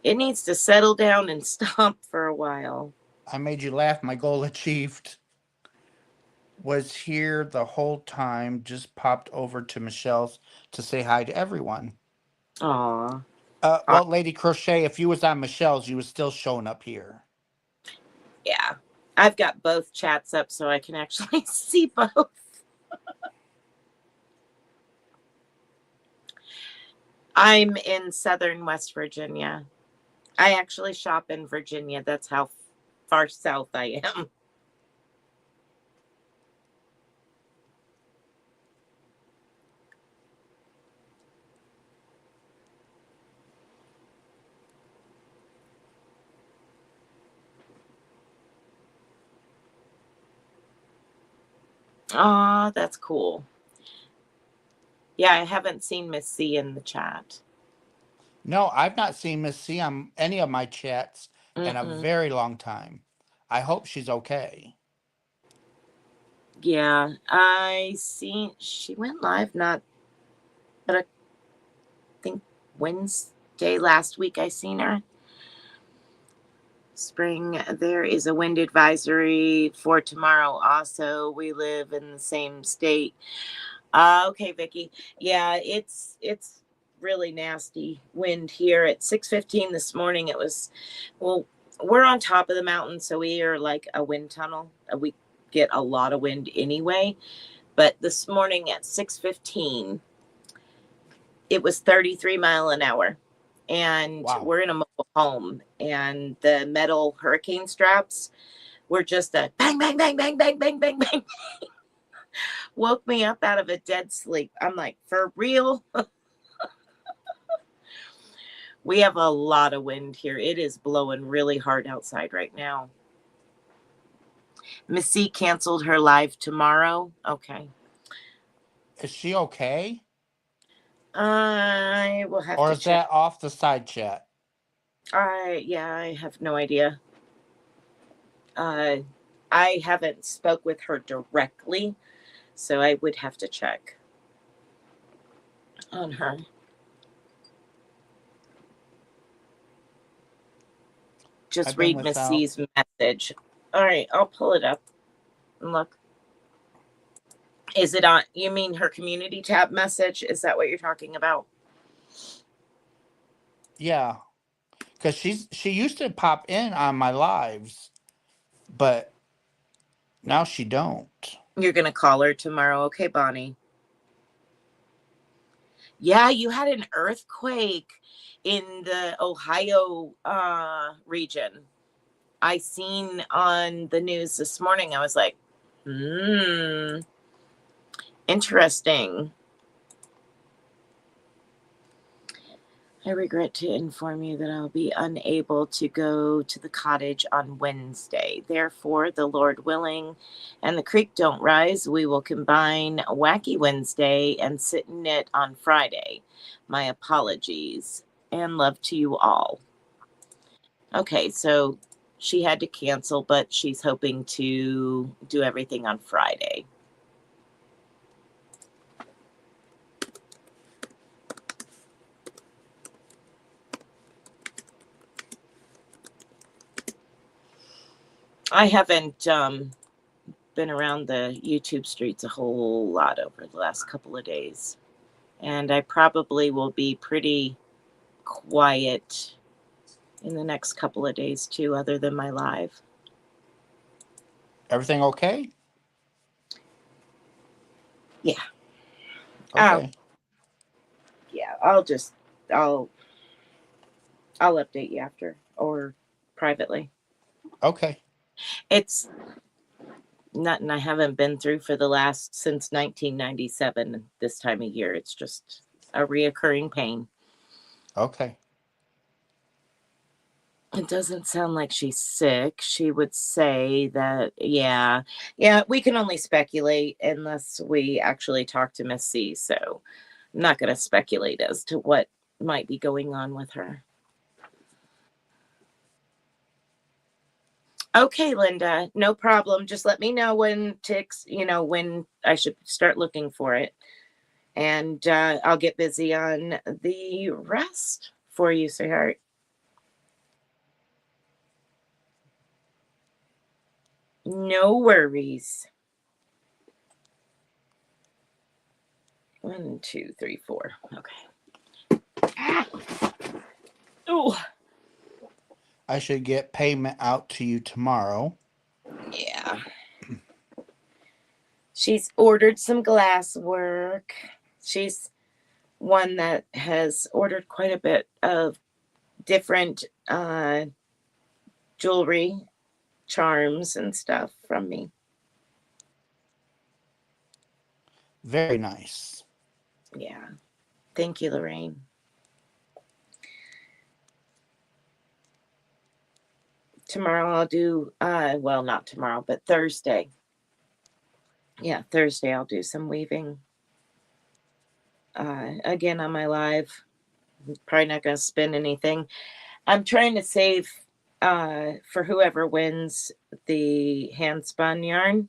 It needs to settle down and stop for a while. I made you laugh. My goal achieved. Was here the whole time. Just popped over to Michelle's to say hi to everyone. Aw. Well, Lady Crochet, if you was on Michelle's, you was still showing up here. Yeah. I've got both chats up so I can actually see both. I'm in southern West Virginia. I actually shop in Virginia. That's how far south I am. Aw, that's cool. Yeah, I haven't seen Miss C in the chat. No, I've not seen Miss C on any of my chats in a Mm-mm. very long time. I hope she's okay. Yeah, I seen she went live but I think Wednesday last week I seen her. Spring, there is a wind advisory for tomorrow. Also, we live in the same state. Okay, Vicky. Yeah, it's really nasty wind here. At 6:15 this morning, it was. Well, we're on top of the mountain, so we are like a wind tunnel. We get a lot of wind anyway. But this morning at 6:15, it was 33 mile an hour, and Wow. we're in a mobile home, and the metal hurricane straps were just a bang, bang, bang, bang, bang, bang, bang, bang. Woke me up out of a dead sleep. I'm like, for real? We have a lot of wind here. It is blowing really hard outside right now. Missy canceled her live tomorrow. Okay. Is she okay? I will have Or to is check. that off the side chat? I have no idea. I haven't spoke with her directly, so I would have to check on her. Just I've been read Miss without. C's message. All right, I'll pull it up and look. Is it on? You mean her community tab message? Is that what you're talking about? Yeah, because she used to pop in on my lives, but now she don't. You're gonna call her tomorrow, okay, Bonnie? Yeah, you had an earthquake in the Ohio region. I seen on the news this morning. I was like, interesting. I regret to inform you that I'll be unable to go to the cottage on Wednesday. Therefore, the Lord willing and the creek don't rise, we will combine Wacky Wednesday and sit in it on Friday. My apologies and love to you all. Okay, so she had to cancel, but she's hoping to do everything on Friday. I haven't been around the YouTube streets a whole lot over the last couple of days. And I probably will be pretty quiet in the next couple of days too, other than my live. Everything okay? Yeah. Okay. Yeah, I'll update you after or privately. Okay. It's nothing I haven't been through for the last since 1997 this time of year. It's just a reoccurring pain. Okay. It doesn't sound like she's sick. She would say that, yeah, we can only speculate unless we actually talk to Miss C. So I'm not going to speculate as to what might be going on with her. Okay, Linda, no problem. Just let me know when when I should start looking for it. And I'll get busy on the rest for you, sweetheart. No worries. 1, 2, 3, 4. Okay. Ah. Oh, I should get payment out to you tomorrow. yeah. She's ordered some glass work. She's one that has ordered quite a bit of different jewelry, charms, and stuff from me. Very nice. Yeah. Thank you, Lorraine. Tomorrow I'll do, well, not tomorrow, but Thursday. Yeah, Thursday I'll do some weaving. Again on my live. I'm probably not going to spin anything. I'm trying to save for whoever wins the hand spun yarn.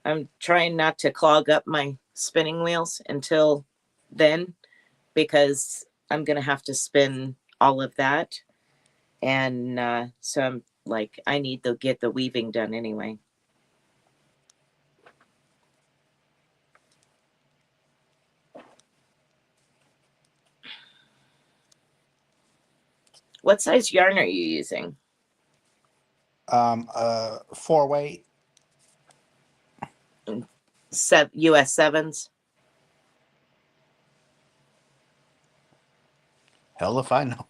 I'm trying not to clog up my spinning wheels until then because I'm going to have to spin all of that. And so I'm like, I need to get the weaving done anyway. What size yarn are you using? 4-weight. U.S.7s? Hell if I know.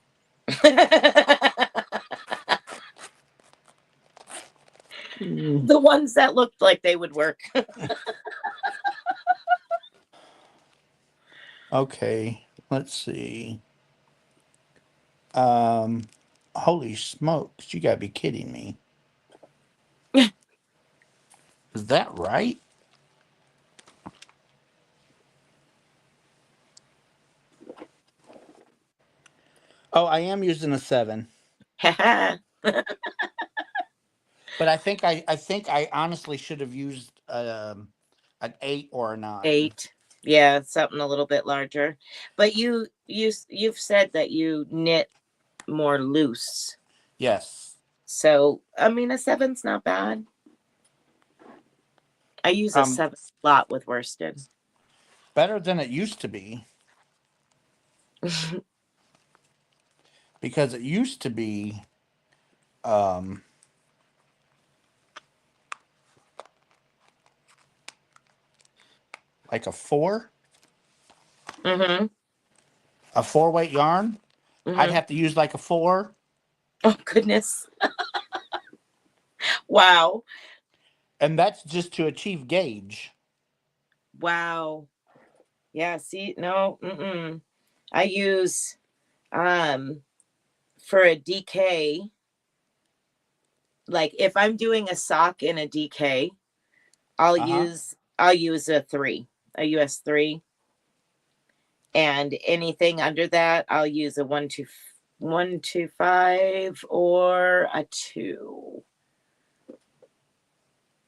The ones that looked like they would work. Okay, let's see. Holy smokes, you gotta be kidding me. Is that right? Oh, I am using a 7. But I think I honestly should have used an 8 or a 9. 8. Yeah, something a little bit larger. But you've said that you knit more loose. Yes. So, I mean, a 7's not bad. I use a Um 7 a lot with worsted. Better than it used to be, because it used to be um like Mm-hmm. a 4 weight yarn. I'd Mm-hmm. have to use like a 4, Oh, goodness. Wow. and that's just to achieve gauge. Wow. Yeah, see, no, I use um for a DK, like if I'm doing a sock in a DK, Uh-huh. I'll use a 3, a US 3, and anything under that, I'll use a 125 or a 2.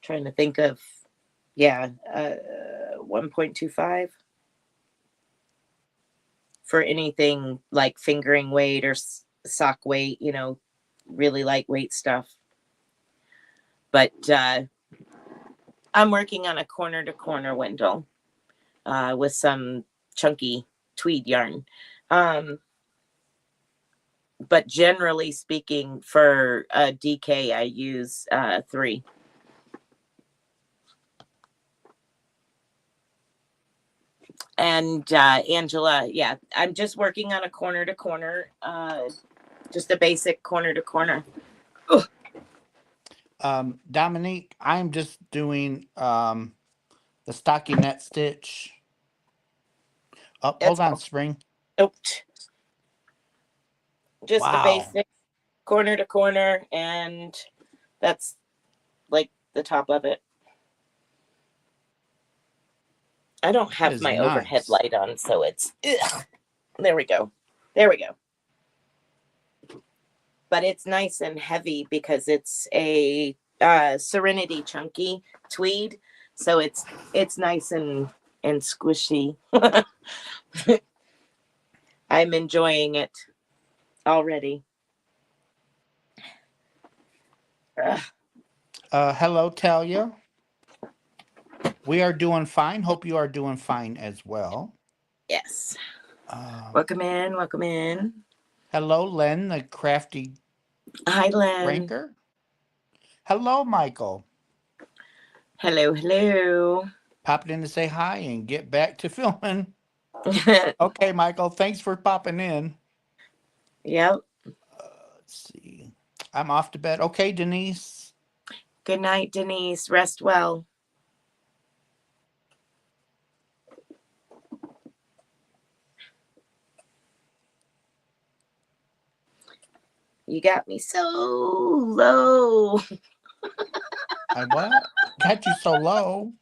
Trying to think of, yeah, 1.25 for anything like fingering weight or sock weight, really lightweight stuff. But I'm working on a corner to corner windle with some chunky tweed yarn. Um, but generally speaking, for DK, I use 3. And Angela, yeah, I'm just working on a corner to corner, just a basic corner to corner. Dominique, I'm just doing the stockinette stitch. Oh, That's hold on, all. Spring. Nope. Just the Wow. basic corner to corner, and that's like the top of it. I don't That have is my overhead nice. light on, so it's ugh. There we go. There we go. But it's nice and heavy because it's a Serenity chunky tweed, so it's nice and squishy. I'm enjoying it already. Ugh, Hello, Talia. We are doing fine. Hope you are doing fine as well. yes. Um, Welcome in. Welcome in. Hello, Len, the crafty Hi, Len. ranker. Hello, Michael. Hello, hello. Popped in to say hi and get back to filming. Okay, Michael, thanks for popping in. Yep. Let's see. I'm off to bed. Okay, Denise. Good night, Denise. Rest well. You got me so low. I what? Got you so low.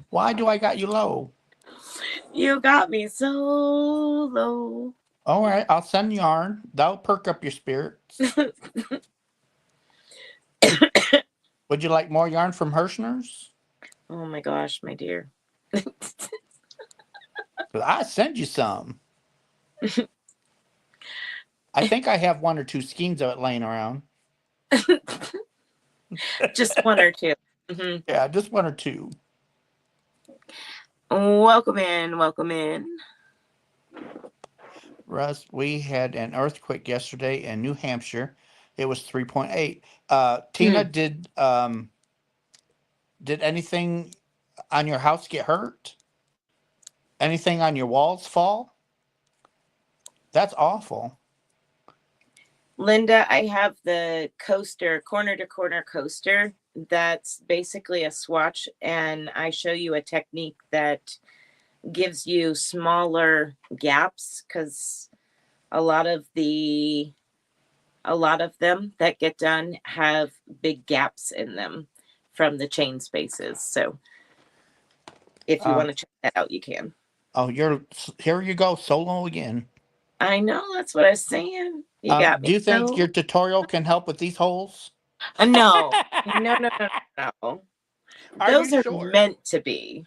Why do I got you low? You got me so low. All right, I'll send yarn. That'll perk up your spirits. Would you like more yarn from Herrschners? Oh my gosh, my dear. 'Cause I send you some. I think I have 1 or 2 skeins of it laying around. Just 1 or 2. Mm-hmm. Yeah, just 1 or 2. Welcome in. Welcome in. Russ, we had an earthquake yesterday in New Hampshire. It was 3.8. Tina, Hmm. did anything on your house get hurt? Anything on your walls fall? That's awful. Linda, I have the coaster, corner to corner coaster. That's basically a swatch, and I show you a technique that gives you smaller gaps because a lot of the a lot of them that get done have big gaps in them from the chain spaces. So if you want Um, to check that out, you can. oh, here you go, solo again. I know, that's what I was saying. You got Do me you think so. your tutorial can help with these holes? No, no, no, no, no. Are you Those are sure? meant to be.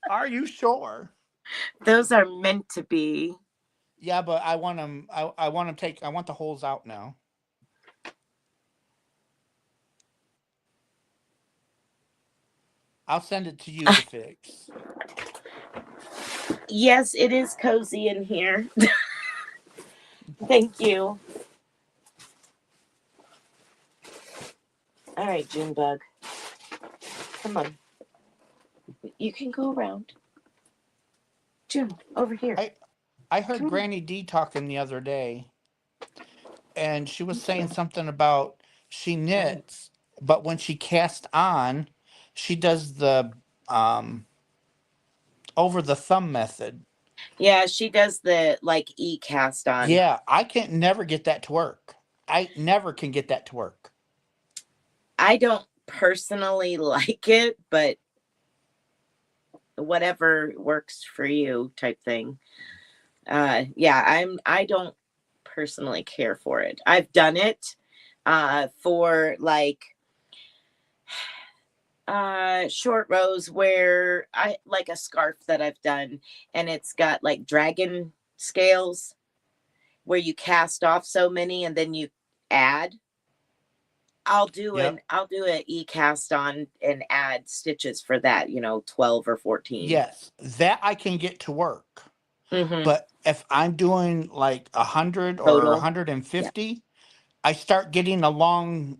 Are you sure? Those are meant to be. Yeah, but I want them. I want to take. I want the holes out now. I'll send it to you to fix. Yes, it is cozy in here. Thank you. All right, Junebug. Come on. You can go around. June, over here. I I heard Come on. Granny D talking the other day, and she was saying Okay. something about she All right. knits, but when she casts on, she does the um over the thumb method. Yeah, she does the like cast on. Yeah, I can't never get that to work. I never can get that to work. I don't personally like it, but whatever works for you type thing. Yeah, I don't personally care for it. I've done it for like short rows where I like a scarf that I've done and it's got like dragon scales where you cast off so many and then you add. Yep. I'll do an cast on and add stitches for that, 12 or 14. Yes, that I can get to work. Mm-hmm. But if I'm doing like 100 or Total. Yeah. 150, I start getting along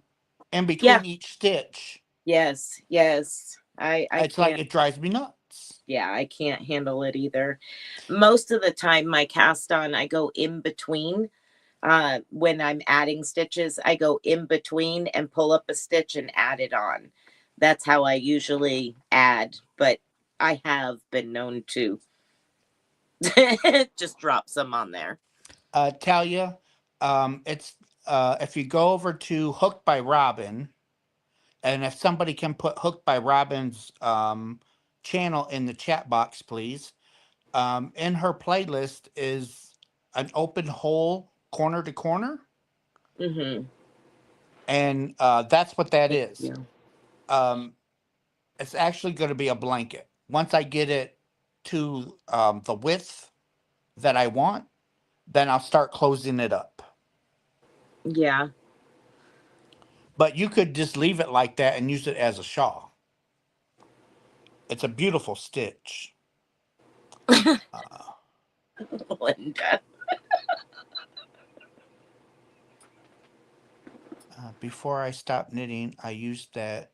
in Yeah. between each stitch. Yes. Yes. I It's like can't. it drives me nuts. Yeah, I can't handle it either. Most of the time my cast on I go in between. When I'm adding stitches, I go in between and pull up a stitch and add it on. That's how I usually add, but I have been known to just drop some on there. Talia, it's if you go over to Hooked by Robin, and if somebody can put Hooked by Robin's channel in the chat box, please. In her playlist is an open hole corner to corner, Mm-hmm. and that's what that Thank is. you. Um, it's actually going to be a blanket. Once I get it to the width that I want, then I'll start closing it up. Yeah. But you could just leave it like that and use it as a shawl. It's a beautiful stitch. Uh, Linda. Before I stopped knitting, I used that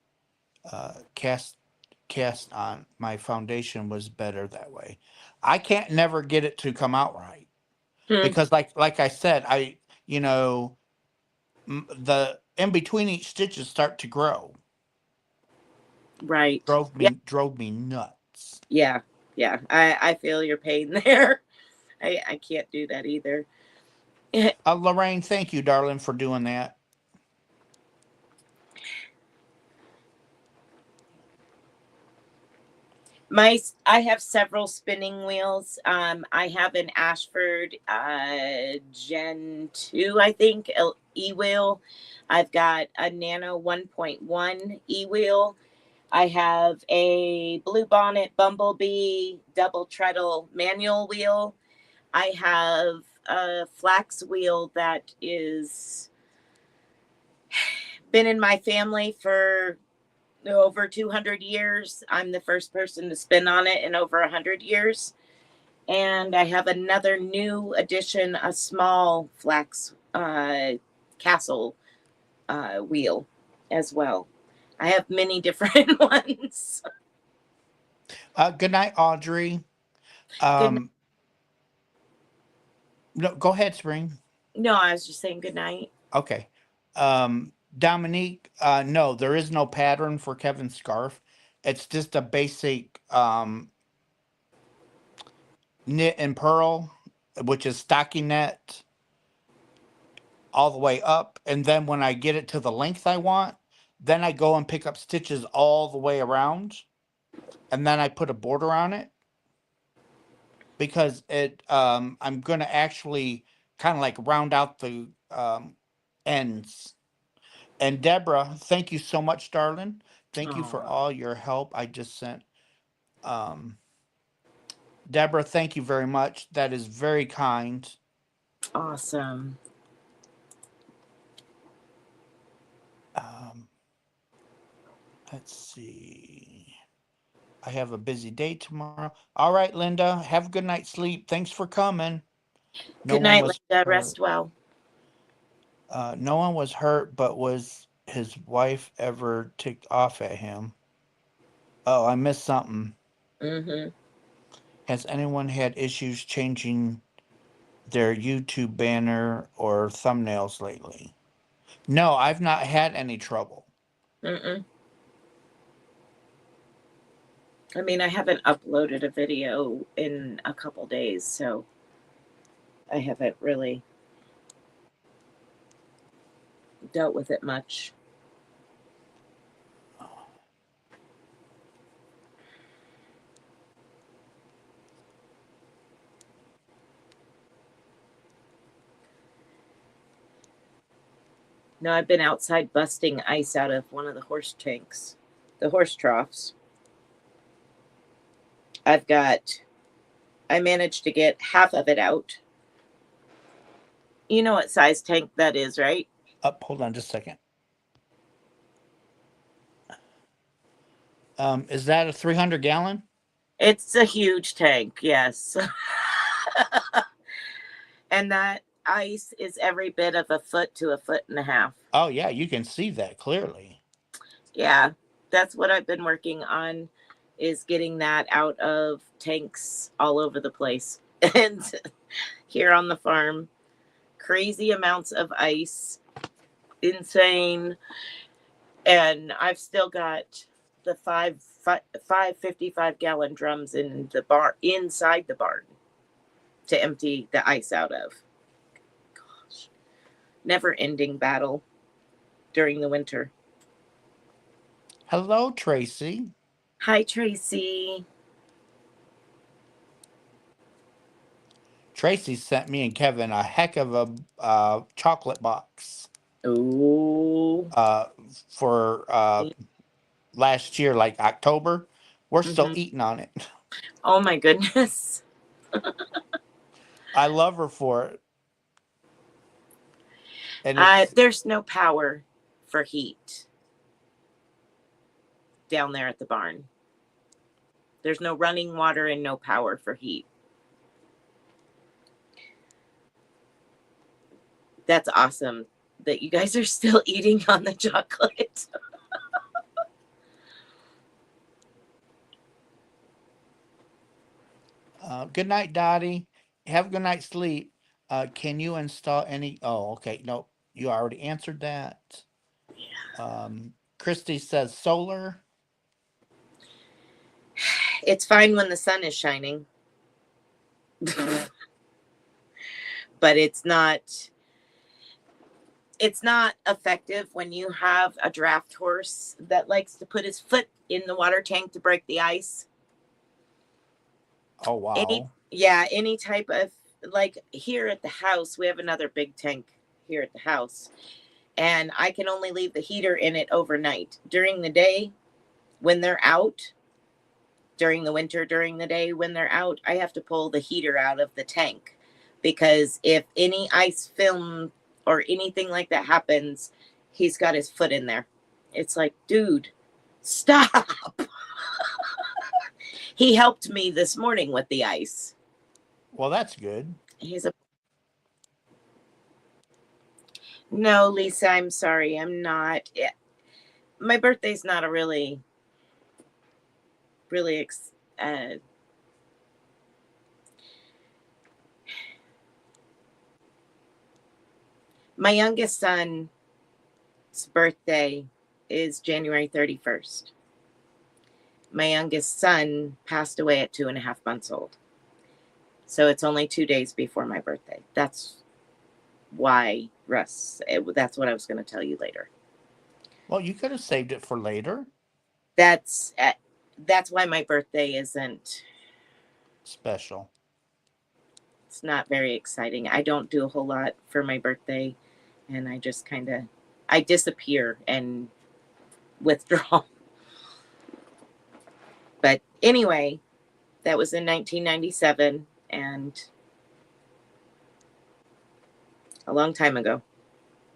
cast on. My foundation was better that way. I can't never get it to come out right Hmm. because, like I said, you know the in between each stitches start to grow. Right. Drove me nuts. Yeah. Yeah. I feel your pain there. I can't do that either. Lorraine, thank you, darling, for doing that. I have several spinning wheels. I have an Ashford Gen 2, I think, e-wheel. I've got a Nano 1.1 e-wheel. I have a Blue Bonnet Bumblebee double treadle manual wheel. I have a flax wheel that is been in my family for over 200 years. I'm the first person to spin on it in over 100 years. And I have another new addition, a small flax castle wheel as well. I have many different ones. Good night, Audrey. Good night. Um, no, go ahead, Spring. No, I was just saying good night. Okay. Dominique, no, there is no pattern for Kevin's scarf. It's just a basic knit and purl, which is stockinette all the way up. And then when I get it to the length I want, then I go and pick up stitches all the way around. And then I put a border on it. because I'm going to actually kind of like round out the ends. And Deborah, thank you so much, darling. Thank you for Oh, all your help. I just sent um Deborah, thank you very much. That is very kind. awesome. Um let's see. I have a busy day tomorrow. All right, Linda, have a good night's sleep. Thanks for coming. No Good one night, was Linda. hurt. Rest well. No one was hurt, but was his wife ever ticked off at him? Oh, I missed something. Mm-hmm. Has anyone had issues changing their YouTube banner or thumbnails lately? No, I've not had any trouble. Mm-mm. I mean, I haven't uploaded a video in a couple days, so I haven't really dealt with it much. No, I've been outside busting ice out of one of the horse tanks, the horse troughs. I managed to get half of it out. You know what size tank that is, right? Up, hold on just a second. Is that a 300 gallon? It's a huge tank, yes. And that ice is every bit of a foot to a foot and a half. Oh yeah, you can see that clearly. Yeah, that's what I've been working on, is getting that out of tanks all over the place. And here on the farm, crazy amounts of ice, insane. And I've still got the five 55-gallon drums in the bar inside the barn to empty the ice out of. Gosh, never ending battle during the winter. Hello, Tracy. Hi, Tracy. Tracy sent me and Kevin a heck of a chocolate box Oh, uh, for last year, like October. We're still mm-hmm. eating on it. Oh my goodness. I love her for it. And it's There's no power for heat down there at the barn. There's no running water and no power for heat. That's awesome that you guys are still eating on the chocolate. good night, Dottie. Have a good night's sleep. Can you install any? Oh, okay. No, you already answered that. Christy says solar. It's fine when the sun is shining, but it's not effective when you have a draft horse that likes to put his foot in the water tank to break the ice. Oh, wow. Any type of, like here at the house, we have another big tank here at the house, and I can only leave the heater in it overnight. During the day, when they're out, during the winter, during the day when they're out, I have to pull the heater out of the tank, because if any ice film or anything like that happens, he's got his foot in there. It's like, dude, stop. He helped me this morning with the ice. Well, that's good. He's a No, Lisa, I'm sorry. I'm not. My birthday's not a really, really. My youngest son's birthday is January 31st. My youngest son passed away at 2.5 months old. So it's only 2 days before my birthday. That's why, Russ. That's what I was going to tell you later. Well, you could have saved it for later. That's why my birthday isn't Special. It's not very exciting. I don't do a whole lot for my birthday, and I just kind of I disappear and withdraw. But anyway, that was in 1997 and a long time ago,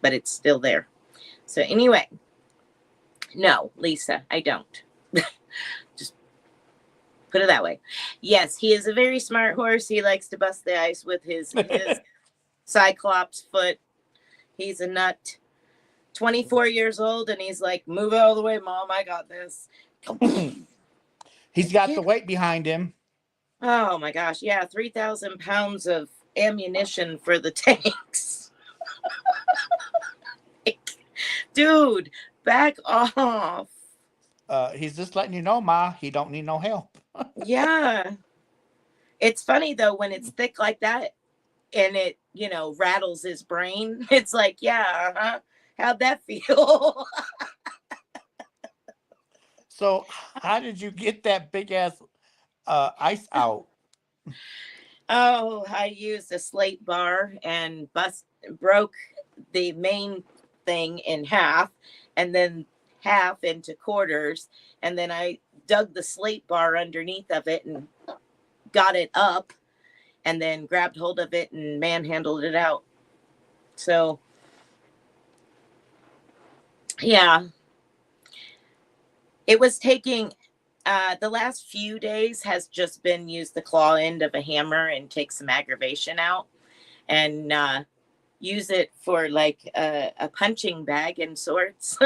but it's still there. So anyway, no, Lisa, I don't. Just put it that way. Yes, he is a very smart horse. He likes to bust the ice with his cyclops foot. He's a nut. 24 years old, and he's like, move out of the way, Mom. I got this. He's got the weight behind him. Oh my gosh. Yeah. 3,000 pounds of ammunition for the tanks. Dude, back off. He's just letting you know, Ma, he don't need no help. Yeah. It's funny though, when it's thick like that and it, rattles his brain. It's like, yeah, uh-huh. How'd that feel? So how did you get that big ass ice out? Oh, I used a slate bar and broke the main thing in half and then half into quarters. And then I dug the slate bar underneath of it and got it up and then grabbed hold of it and manhandled it out. So, yeah, it was taking the last few days has just been use the claw end of a hammer and take some aggravation out and use it for like a punching bag and sorts.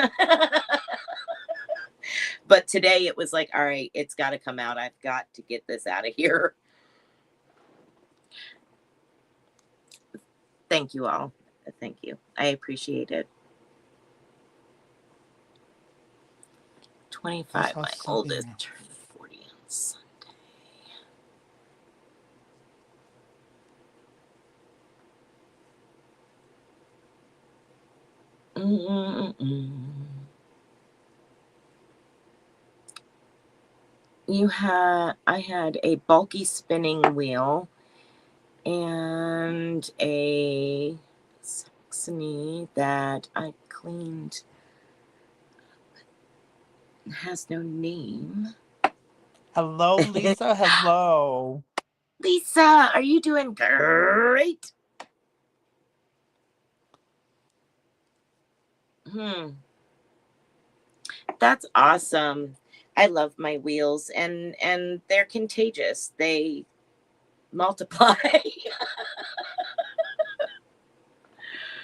But today it was like, all right, it's got to come out. I've got to get this out of here. Thank you all. Thank you. I appreciate it. 25. My oldest turned 40 on Sunday. I had a bulky spinning wheel and a Saxony that I cleaned. It has no name. Hello, Lisa. Hello. Lisa, are you doing great? That's awesome. I love my wheels and they're contagious. They multiply.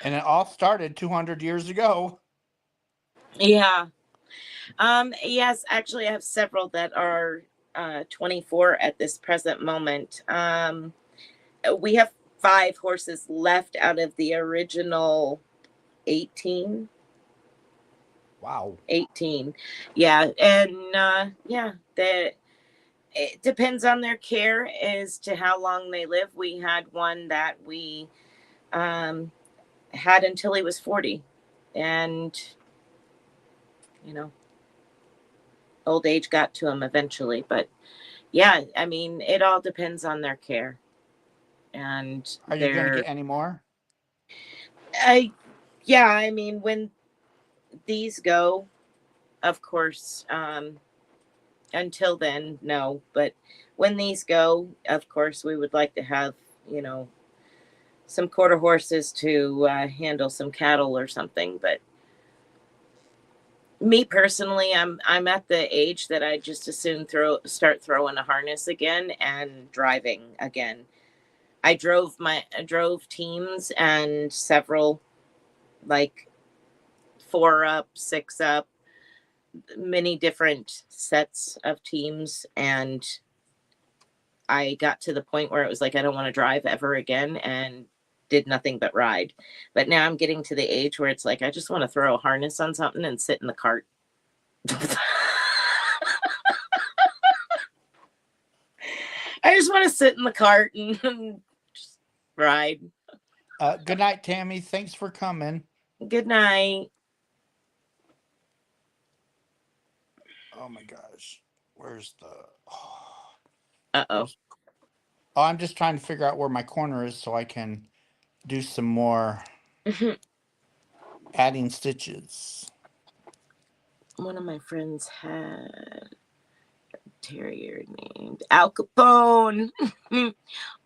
And it all started 200 years ago. Yeah. Yes, actually I have several that are 24 at this present moment. We have 5 horses left out of the original 18. Wow. 18. Yeah. And it depends on their care as to how long they live. We had one that we had until he was 40. And, old age got to him eventually. But yeah, I mean, it all depends on their care. And are you going to get any more? Yeah, I mean, when these go, of course, until then, no. But when these go, of course, we would like to have, some quarter horses to handle some cattle or something. But me personally, I'm at the age that I just as soon start throwing a harness again and driving again. I drove teams and several, like 4 up, 6 up, many different sets of teams, and I got to the point where it was like I don't want to drive ever again and did nothing but ride. But now I'm getting to the age where it's like I just want to throw a harness on something and sit in the cart. I just want to sit in the cart and just ride. Good night, Tammy. Thanks for coming. Good night. Oh my gosh. Where's the... Uh-oh. Oh, I'm just trying to figure out where my corner is so I can do some more adding stitches. One of my friends had a terrier named Al Capone.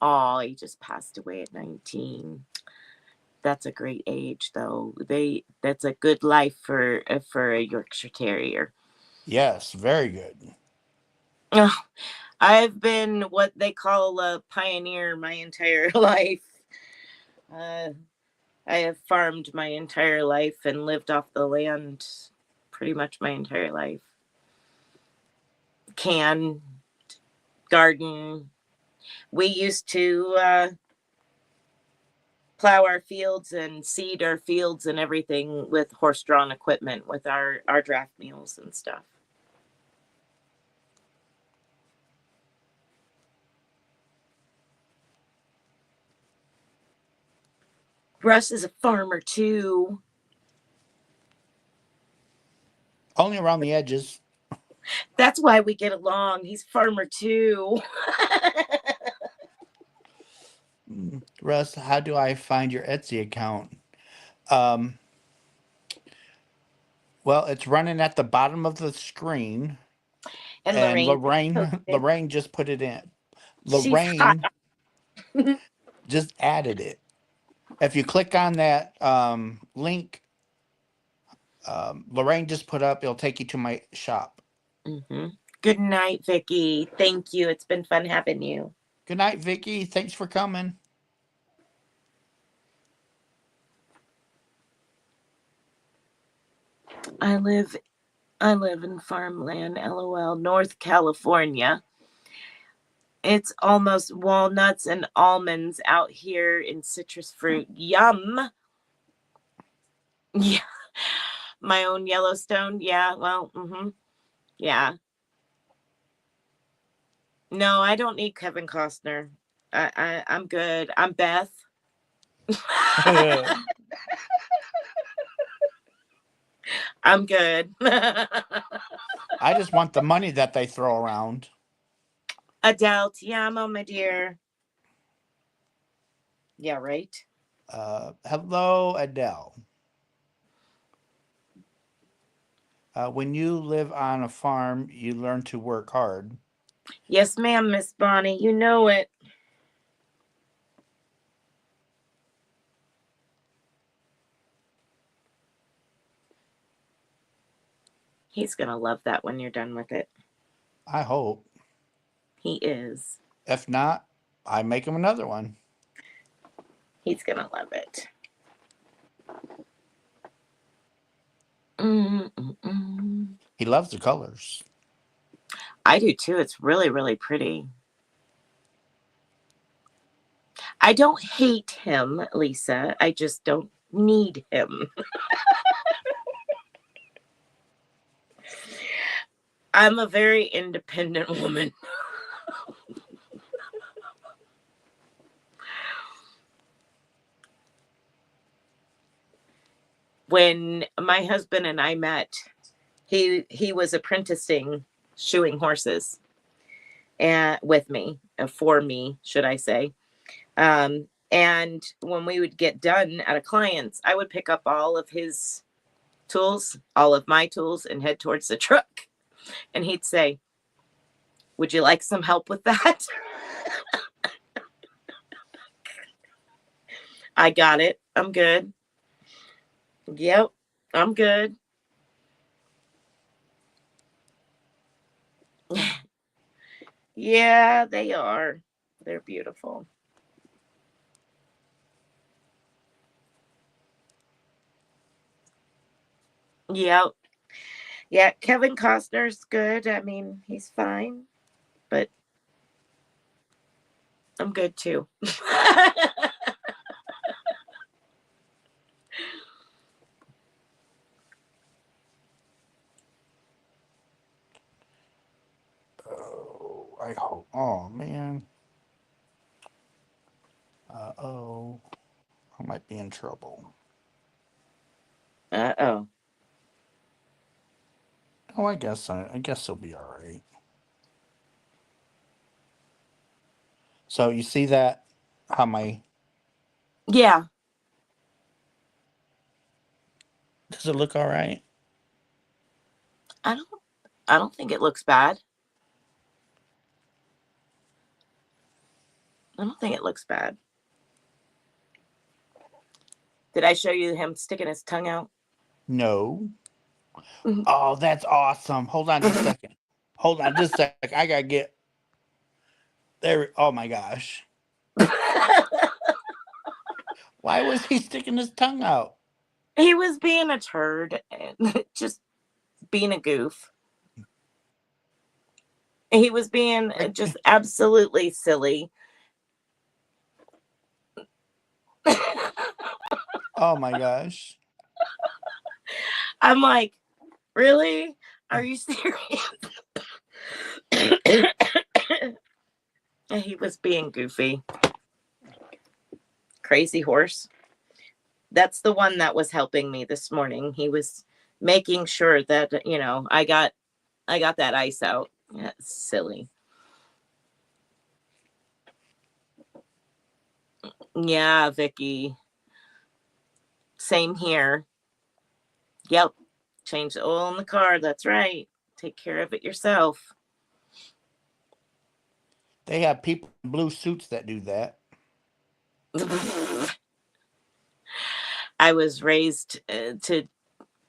Oh, he just passed away at 19. That's a great age, though. That's a good life for a Yorkshire Terrier. Yes, very good. Oh, I've been what they call a pioneer my entire life. Uh, I have farmed my entire life and lived off the land pretty much my entire life. Can, garden. We used to plow our fields and seed our fields and everything with horse-drawn equipment with our draft mules and stuff. Russ is a farmer too. Only around the edges. That's why we get along. He's farmer too. Russ, how do I find your Etsy account? Um, well, it's running at the bottom of the screen, And and Lorraine Lorraine posted. Lorraine just put it in. She's hot. Lorraine just added it. If you click on that link, Lorraine just put up, it'll take you to my shop. Mm-hmm. Good night, Vicky. Thank you. It's been fun having you. Good night, Vicky. Thanks for coming. I live in farmland, LOL, North California. It's almost walnuts and almonds out here in citrus fruit. Yum. Yeah. My own Yellowstone. Yeah. Well, yeah. No, I don't need Kevin Costner. I'm good. I'm Beth. I'm good. I just want the money that they throw around. Adele, Tiamo, my dear. Yeah, right. Hello, Adele. When you live on a farm, you learn to work hard. Yes, ma'am, Miss Bonnie. You know it. He's going to love that when you're done with it. I hope. He is. If not, I make him another one. He's going to love it. Mm-mm-mm. He loves the colors. I do too. It's really, really pretty. I don't hate him, Lisa. I just don't need him. I'm a very independent woman. When my husband and I met, he was apprenticing shoeing horses and with me, for me, should I say. And when we would get done at a client's, I would pick up all of his tools, all of my tools, and head towards the truck. And he'd say, "Would you like some help with that?" I got it. I'm good. Yep, I'm good. Yeah, they are. They're beautiful. Yep. Yeah, Kevin Costner's good. I mean, he's fine, but I'm good too. Oh, I hope. Oh, man. Oh, I might be in trouble. Uh-oh. Oh, I guess he'll be all right. So you see that how my Yeah. does it look all right? I don't I don't think it looks bad. I don't think it looks bad. Did I show you him sticking his tongue out? No. Oh, that's awesome. Hold on just a second. Hold on just a sec. I gotta get there. Oh my gosh. Why was he sticking his tongue out? He was being a turd and just being a goof. He was being just absolutely silly. Oh my gosh. I'm like, really? Are you serious? He was being goofy. Crazy horse. That's the one that was helping me this morning. He was making sure that, I got that ice out. That's silly. Yeah, Vicky. Same here. Yep. Change the oil in the car. That's right. Take care of it yourself. They have people in blue suits that do that. I was raised to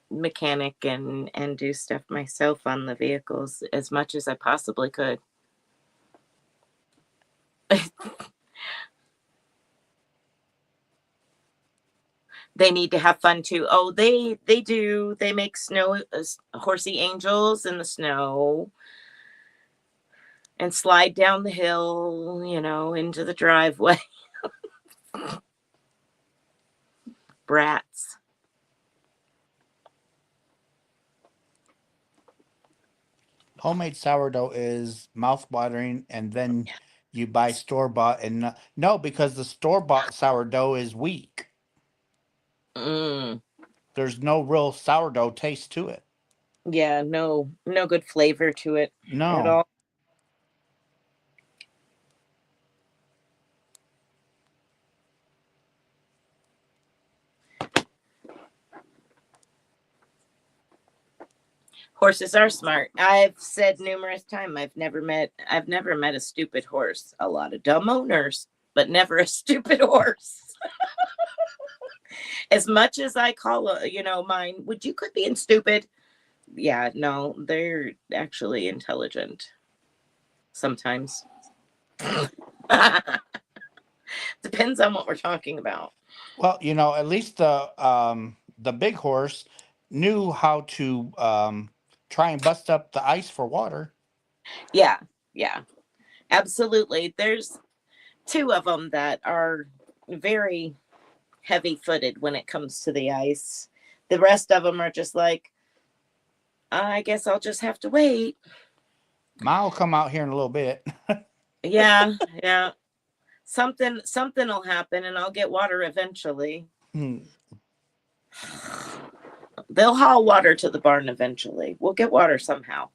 mechanic and do stuff myself on the vehicles as much as I possibly could. They need to have fun too. Oh, they do. They make snow horsey angels in the snow and slide down the hill, into the driveway. Brats. Homemade sourdough is mouth-watering, and then you buy store-bought, and no, because the store-bought sourdough is weak. Mm. There's no real sourdough taste to it. Yeah, no good flavor to it at No. all. Horses are smart. I've said numerous times I've never met a stupid horse. A lot of dumb owners, but never a stupid horse. As much as I call mine, would you quit being stupid? Yeah, no, they're actually intelligent sometimes. Depends on what we're talking about. Well, at least the big horse knew how to try and bust up the ice for water. Yeah, absolutely. There's two of them that are very heavy-footed when it comes to the ice. The rest of them are just like, I guess I'll just have to wait. Ma will come out here in a little bit. Yeah. Something will happen and I'll get water eventually. They'll haul water to the barn eventually. We'll get water somehow.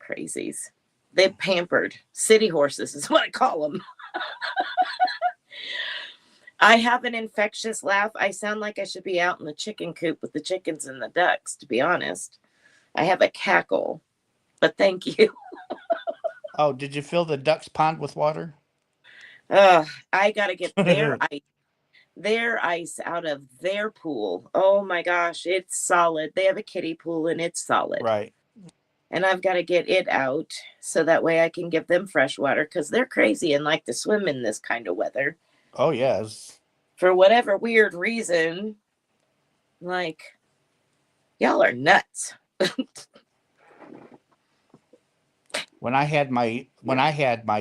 Crazies. They're pampered. City horses is what I call them. I have an infectious laugh. I sound like I should be out in the chicken coop with the chickens and the ducks, to be honest. I have a cackle, but thank you. Oh, did you fill the duck's pond with water? I got to get their ice out of their pool. Oh my gosh, it's solid. They have a kiddie pool and it's solid. Right. And I've got to get it out so that way I can give them fresh water because they're crazy and like to swim in this kind of weather. Oh, yes. For whatever weird reason, like, y'all are nuts. When I had my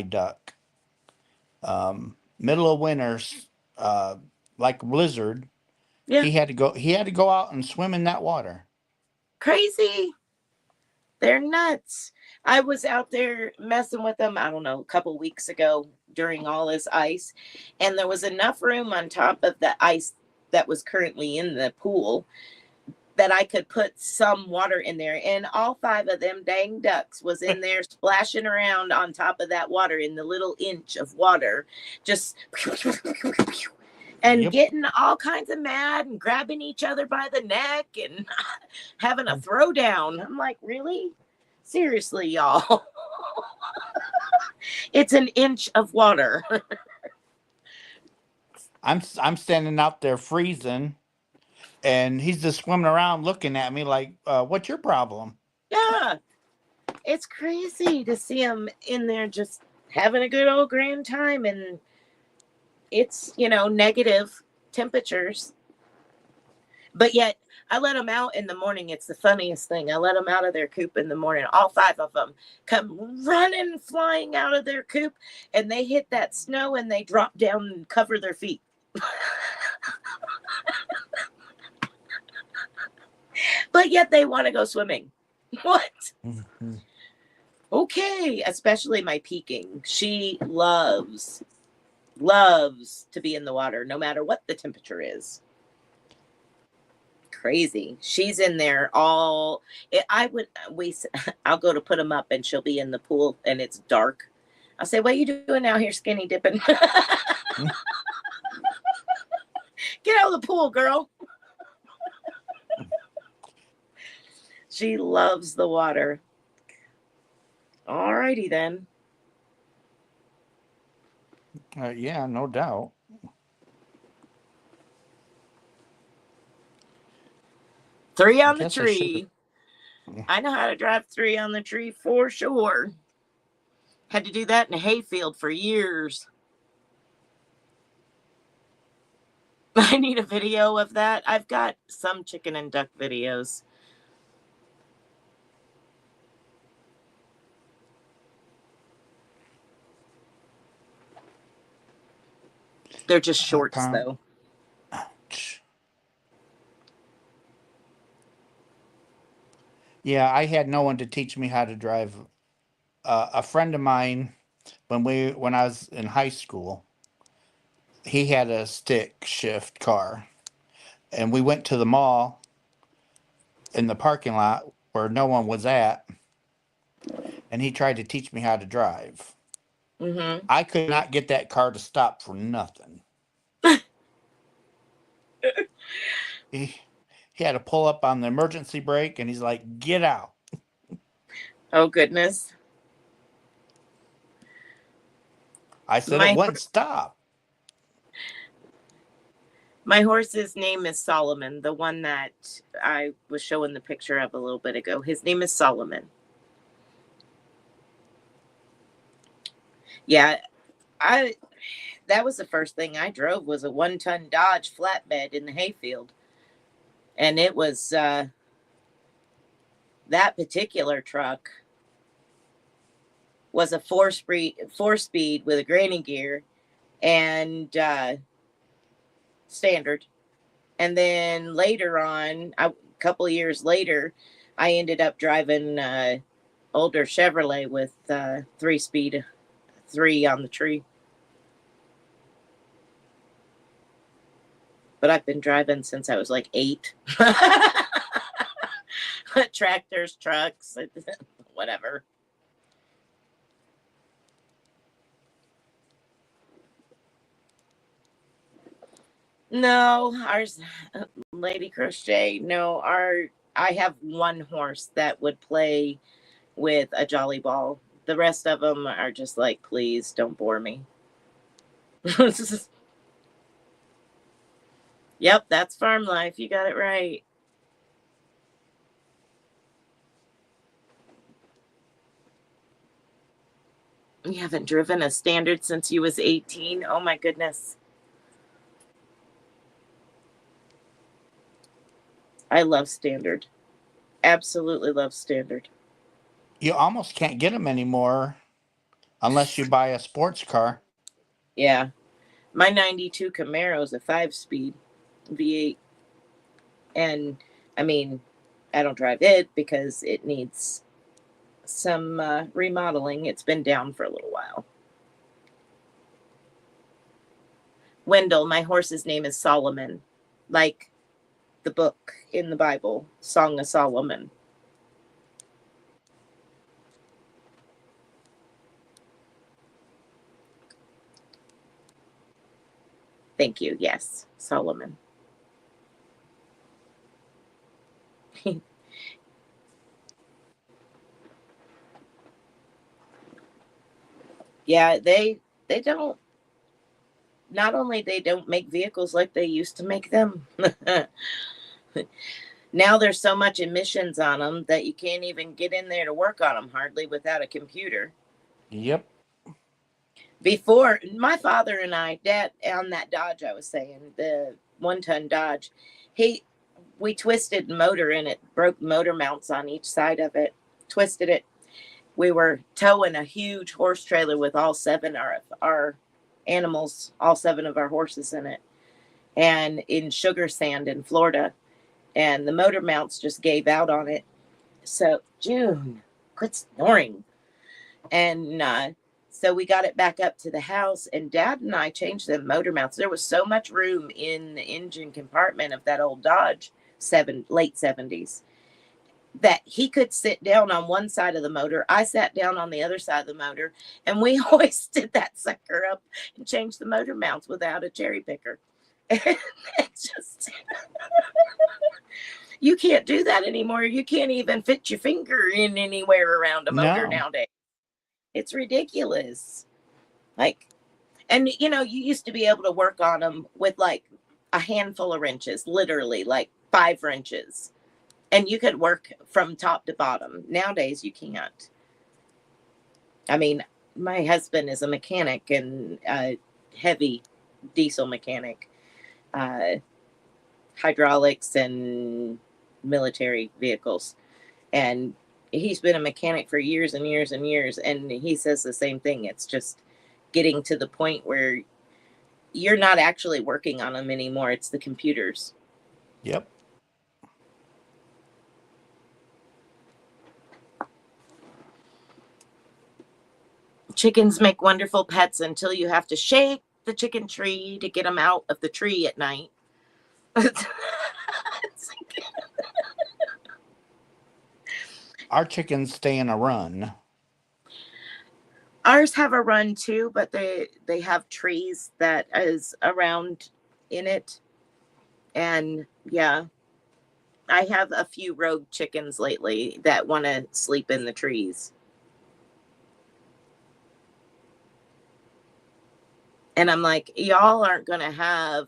duck, middle of winter, like blizzard, Yeah. he had to go out and swim in that water. Crazy. They're nuts. I was out there messing with them, I don't know, a couple weeks ago during all this ice, and there was enough room on top of the ice that was currently in the pool that I could put some water in there. And all 5 of them dang ducks was in there splashing around on top of that water in the little inch of water, just and Yep. getting all kinds of mad and grabbing each other by the neck and having a throwdown. I'm like, really? Seriously, y'all. It's an inch of water. I'm standing out there freezing, and he's just swimming around looking at me like, "What's your problem?" Yeah. It's crazy to see them in there just having a good old grand time. And it's, negative temperatures. But yet, I let them out in the morning. It's the funniest thing. I let them out of their coop in the morning. All 5 of them come running, flying out of their coop, and they hit that snow and they drop down and cover their feet. But yet they want to go swimming. What? Mhm. Okay. Especially my Peking. She loves to be in the water no matter what the temperature is. Crazy. She's in there all I'll go to put them up and she'll be in the pool and it's dark. I'll say, what are you doing out here skinny dipping? Get out of the pool, girl. She loves the water. All righty then. Yeah, no doubt. 3 I on the guess I should. tree. I know how to drive 3 on the tree for sure. Had to do that in a hayfield for years. I need a video of that. I've got some chicken and duck videos. They're just shorts, though. Yeah, I had no one to teach me how to drive. A friend of mine, when I was in high school, he had a stick shift car, and we went to the mall in the parking lot where no one was at, and he tried to teach me how to drive. Mm-hmm. I could not get that car to stop for nothing. he he had to pull up on the emergency brake, and he's like, "Get out." Oh, goodness. I said it My wouldn't stop. horse's name is Solomon, the one that I was showing the picture of a little bit ago. His name is Solomon. Yeah, that was the first thing I drove was a 1-ton Dodge flatbed in the hayfield. And it was that particular truck was a 4-speed with a granny gear and standard. And then later on, a couple of years later, I ended up driving older Chevrolet with 3-speed, 3 on the tree. But I've been driving since I was like 8. Tractors, trucks, whatever. No, ours, Lady Crochet. No, I have one horse that would play with a jolly ball. The rest of them are just like, please don't bore me. Yep, that's farm life. You got it right. You haven't driven a standard since you was 18. Oh my goodness. I love standard. Absolutely love standard. You almost can't get them anymore unless you buy a sports car. Yeah. My 92 Camaro is a 5-speed V8. And I mean, I don't drive it because it needs some remodeling. It's been down for a little while. Wendell, my horse's name is Solomon. Like the book in the Bible, Song of Solomon. Thank you. Yes, Solomon. Yeah, they don't, not only they don't make vehicles like they used to make them. Now there's so much emissions on them that you can't even get in there to work on them hardly without a computer. Yep. Before, my father and I, Dad, on that Dodge I was saying, the 1-ton Dodge, he we twisted the motor in it, broke motor mounts on each side of it, twisted it. We were towing a huge horse trailer with all seven our animals, all seven of our horses in it, and in sugar sand in Florida, and the motor mounts just gave out on it. So June, quit snoring. And so we got it back up to the house, and Dad and I changed the motor mounts. There was so much room in the engine compartment of that old Dodge, late 70s, that he could sit down on one side of the motor. I sat down on the other side of the motor, and we hoisted that sucker up and changed the motor mounts without a cherry picker. It's just, you can't do that anymore. You can't even fit your finger in anywhere around a motor No. nowadays. It's ridiculous. Like, and you know, you used to be able to work on them with like a handful of wrenches, literally like 5 wrenches, and you could work from top to bottom. Nowadays, you can't. I mean, my husband is a mechanic and a heavy diesel mechanic, uh, hydraulics and military vehicles. And he's been a mechanic for years and years and years. And he says the same thing. It's just getting to the point where you're not actually working on them anymore. It's the computers. Yep. Chickens make wonderful pets until you have to shake the chicken tree to get them out of the tree at night. Our chickens stay in a run. Ours have a run too, but they have trees that is around in it. And yeah, I have a few rogue chickens lately that want to sleep in the trees. And I'm like, y'all aren't going to have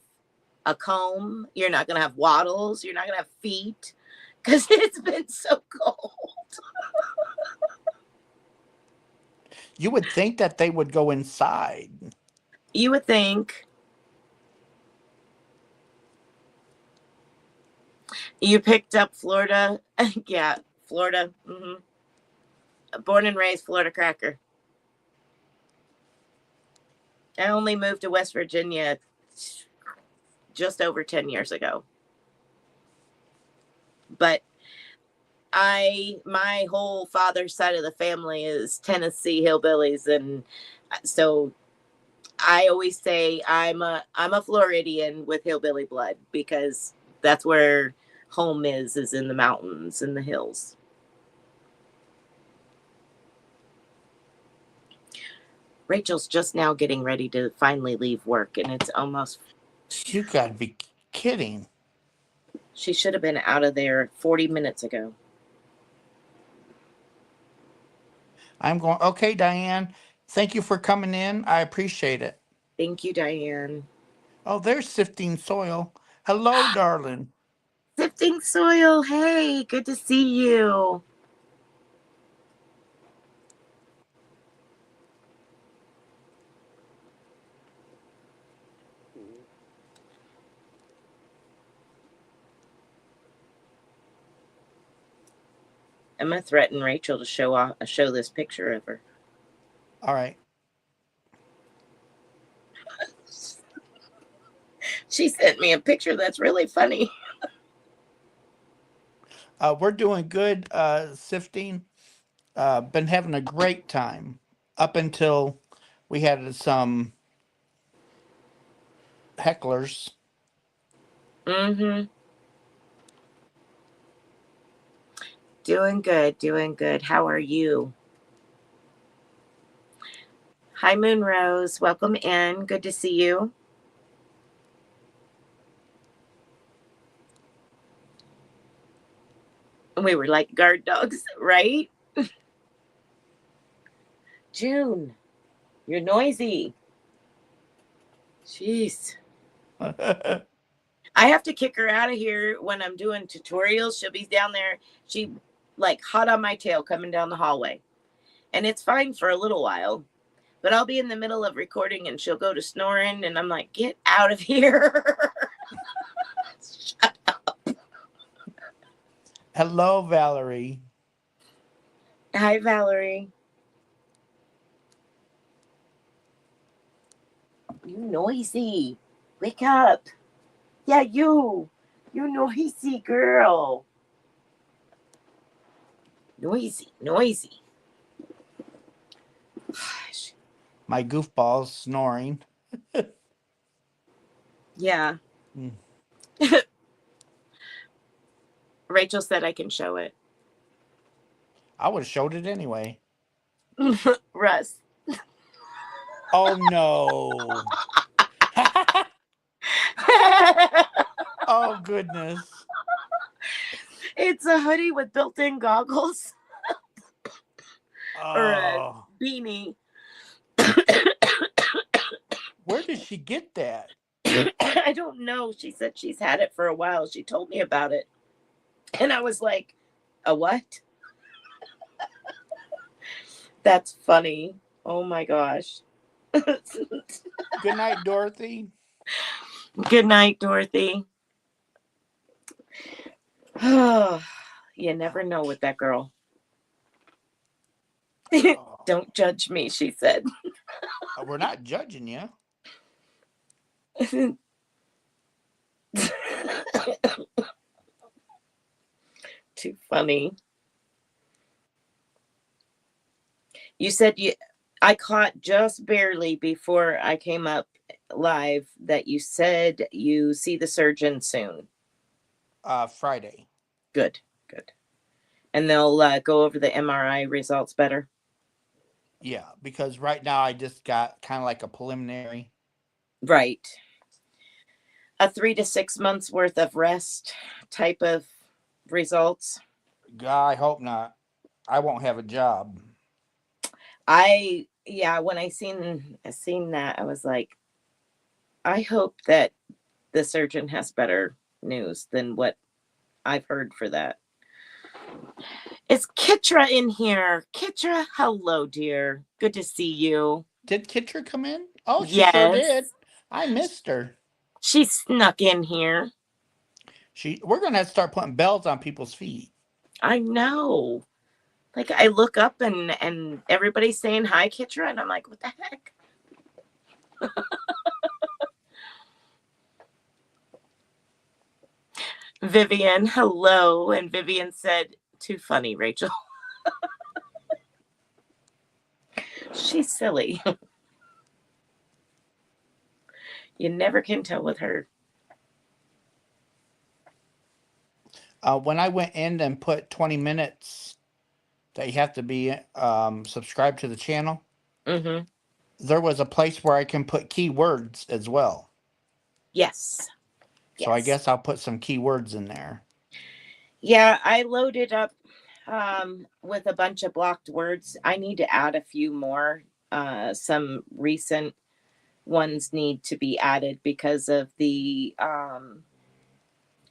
a comb. You're not going to have waddles. You're not going to have feet because it's been so cold. You would think that they would go inside. You would think. You picked up Florida. Yeah, Florida. Born and raised Florida cracker. I only moved to West Virginia just over 10 years ago. But my whole father's side of the family is Tennessee hillbillies, and so I always say I'm a Floridian with hillbilly blood because that's where home is in the mountains and the hills. Rachel's just now getting ready to finally leave work, and it's almost. You got to be kidding. She should have been out of there 40 minutes ago. I'm going, okay, Diane, thank you for coming in. I appreciate it. Thank you, Diane. Oh, there's Sifting Soil. Hello, darling. Sifting Soil, hey, good to see you. I'm gonna threaten Rachel to show this picture of her. All right. She sent me a picture that's really funny. We're doing good, Sifting. Been having a great time up until we had some hecklers. Mm-hmm. Doing good, doing good. How are you? Hi, Moon Rose. Welcome in. Good to see you. We were like guard dogs, right? June, you're noisy. Jeez. I have to kick her out of here when I'm doing tutorials. She'll be down there. She like hot on my tail coming down the hallway. And it's fine for a little while. But I'll be in the middle of recording and she'll go to snoring and I'm like, get out of here. Shut up. Hello, Valerie. Hi, Valerie. You noisy. Wake up. Yeah, you. You noisy girl. Noisy, noisy. Gosh. My goofball's snoring. Yeah. Mm. Rachel said I can show it. I would have showed it anyway. Russ. Oh, no. Oh, goodness. It's a hoodie with built-in goggles or a Oh. beanie. Where did she get that? I don't know. She said she's had it for a while. She told me about it. And I was like, a what? That's funny. Oh my gosh. Good night, Dorothy. Good night, Dorothy. Oh, you never know with that girl. Oh. Don't judge me, she said. We're not judging you. Too funny. You said I caught just barely before I came up live that you said you see the surgeon soon. Friday. Good, good. And they'll go over the MRI results better. Yeah, because right now I just got kind of like a preliminary. Right. A 3 to 6 months worth of rest type of results. God, I hope not. I won't have a job. When I seen that, I was like, I hope that the surgeon has better news than what I've heard for that. Is Kitra in here? Kitra, hello, dear. Good to see you. Did Kitra come in? Oh, she sure Yes. did. I missed her. She snuck in here. We're gonna have to start putting bells on people's feet. I know. Like I look up and everybody's saying hi, Kitra, and I'm like, what the heck? Vivian, hello. And Vivian said, too funny, Rachel. She's silly. You never can tell with her. When I went in and put 20 minutes that you have to be subscribed to the channel, Mm-hmm. there was a place where I can put keywords as well. Yes. So I guess I'll put some keywords in there. Yeah, I loaded up with a bunch of blocked words. I need to add a few more. Some recent ones need to be added because of the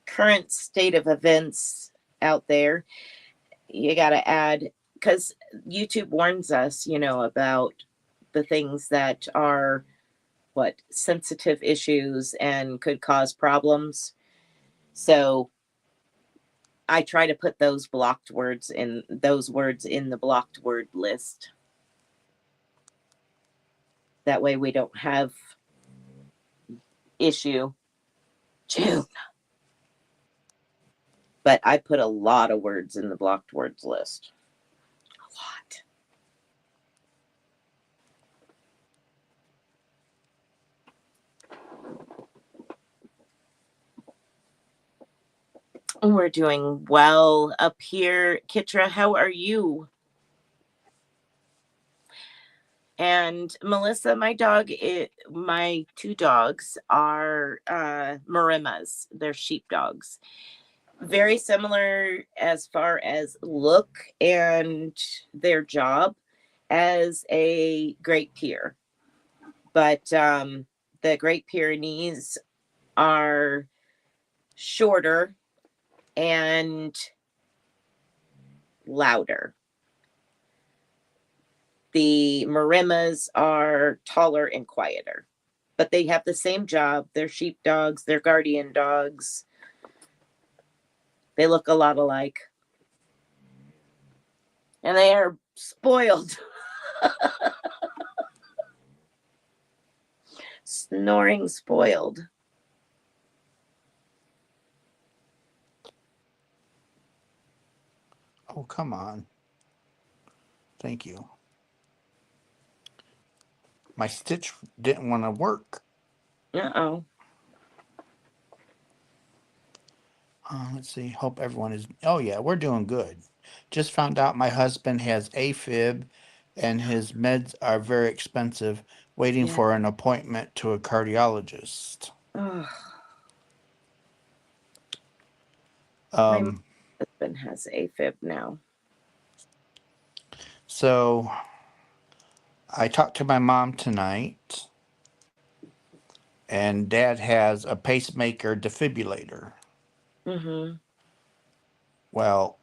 current state of events out there. You got to add, because YouTube warns us, about the things that are sensitive issues and could cause problems. So I try to put those words in the blocked word list. That way we don't have issue. June. But I put a lot of words in the blocked words list. A lot. We're doing well up here. Kitra, how are you? And Melissa, my my two dogs are Marimas. They're sheepdogs. Very similar as far as look and their job as a Great Pyr. But the Great Pyrenees are shorter and louder. The Marimas are taller and quieter, but they have the same job. They're sheepdogs, they're guardian dogs. They look a lot alike. And they are spoiled. Snoring spoiled. Oh, come on. Thank you. My stitch didn't want to work. Uh-oh. Let's see. Hope everyone is. Oh, yeah, we're doing good. Just found out my husband has AFib and his meds are very expensive, waiting Yeah. for an appointment to a cardiologist. Oh, my Um, husband has AFib now. so I talked to my mom tonight, and Dad has a pacemaker defibrillator. Mm-hmm. Well,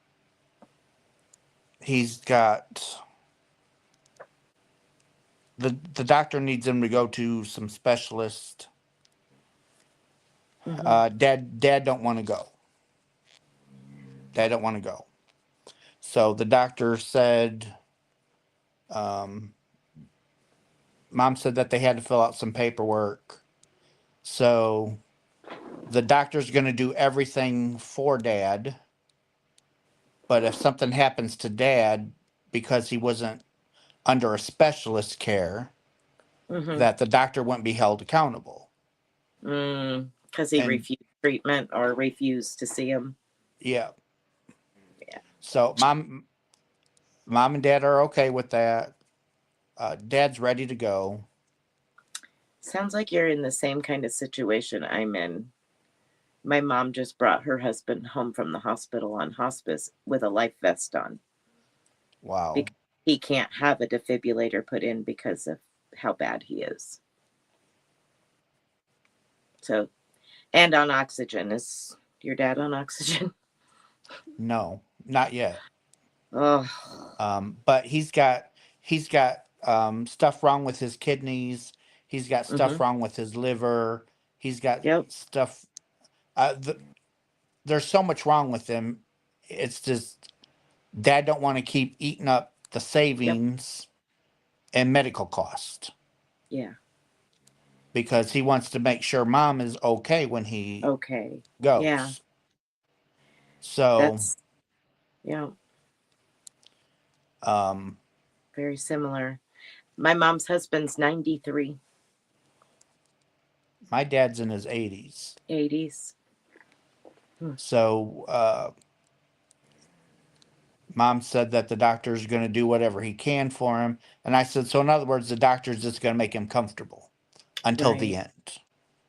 he's got the doctor needs him to go to some specialist. Mm-hmm. Dad don't want to go. Dad don't want to go. So the doctor said, um, Mom said that they had to fill out some paperwork. So the doctor's going to do everything for Dad. But if something happens to Dad because he wasn't under a specialist care, Mm-hmm. that the doctor wouldn't be held accountable. Because he And refused treatment or refused to see him. yeah. Yeah. So mom and Dad are okay with that. Dad's ready to go. Sounds like you're in the same kind of situation I'm in. My mom just brought her husband home from the hospital on hospice with a life vest on. Wow. Because he can't have a defibrillator put in because of how bad he is. So, and on oxygen. Is your dad on oxygen? No, not yet. Oh. But he's got stuff wrong with his kidneys. He's got stuff Mm-hmm. wrong with his liver. He's got Yep. stuff. There's so much wrong with him. It's just Dad don't want to keep eating up the Yep. savings and medical cost Yeah. because he wants to make sure Mom is okay when he Okay. goes. Yeah. So That's, yeah, um, very similar. My mom's husband's 93. my dad's in his 80s. 80s. So Mom said that the doctor's going to do whatever he can for him. And I said, so in other words, the doctor's just going to make him comfortable until the Right. end.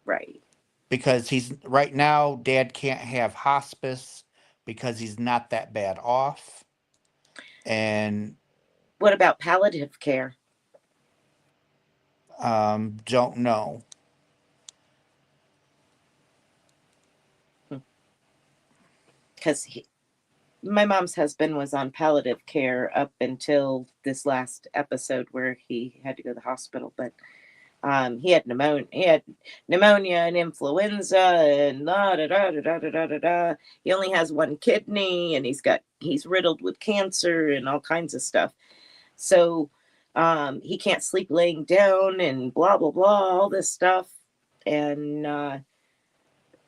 Right. Because he's right now, Dad can't have hospice because he's not that bad off. And What about palliative care? don't know. Because my mom's husband was on palliative care up until this last episode where he had to go to the hospital. But he had pneumonia. He had pneumonia and influenza and da da da da da da da da. He only has one kidney, and he's riddled with cancer and all kinds of stuff. So he can't sleep laying down and blah blah blah, all this stuff. And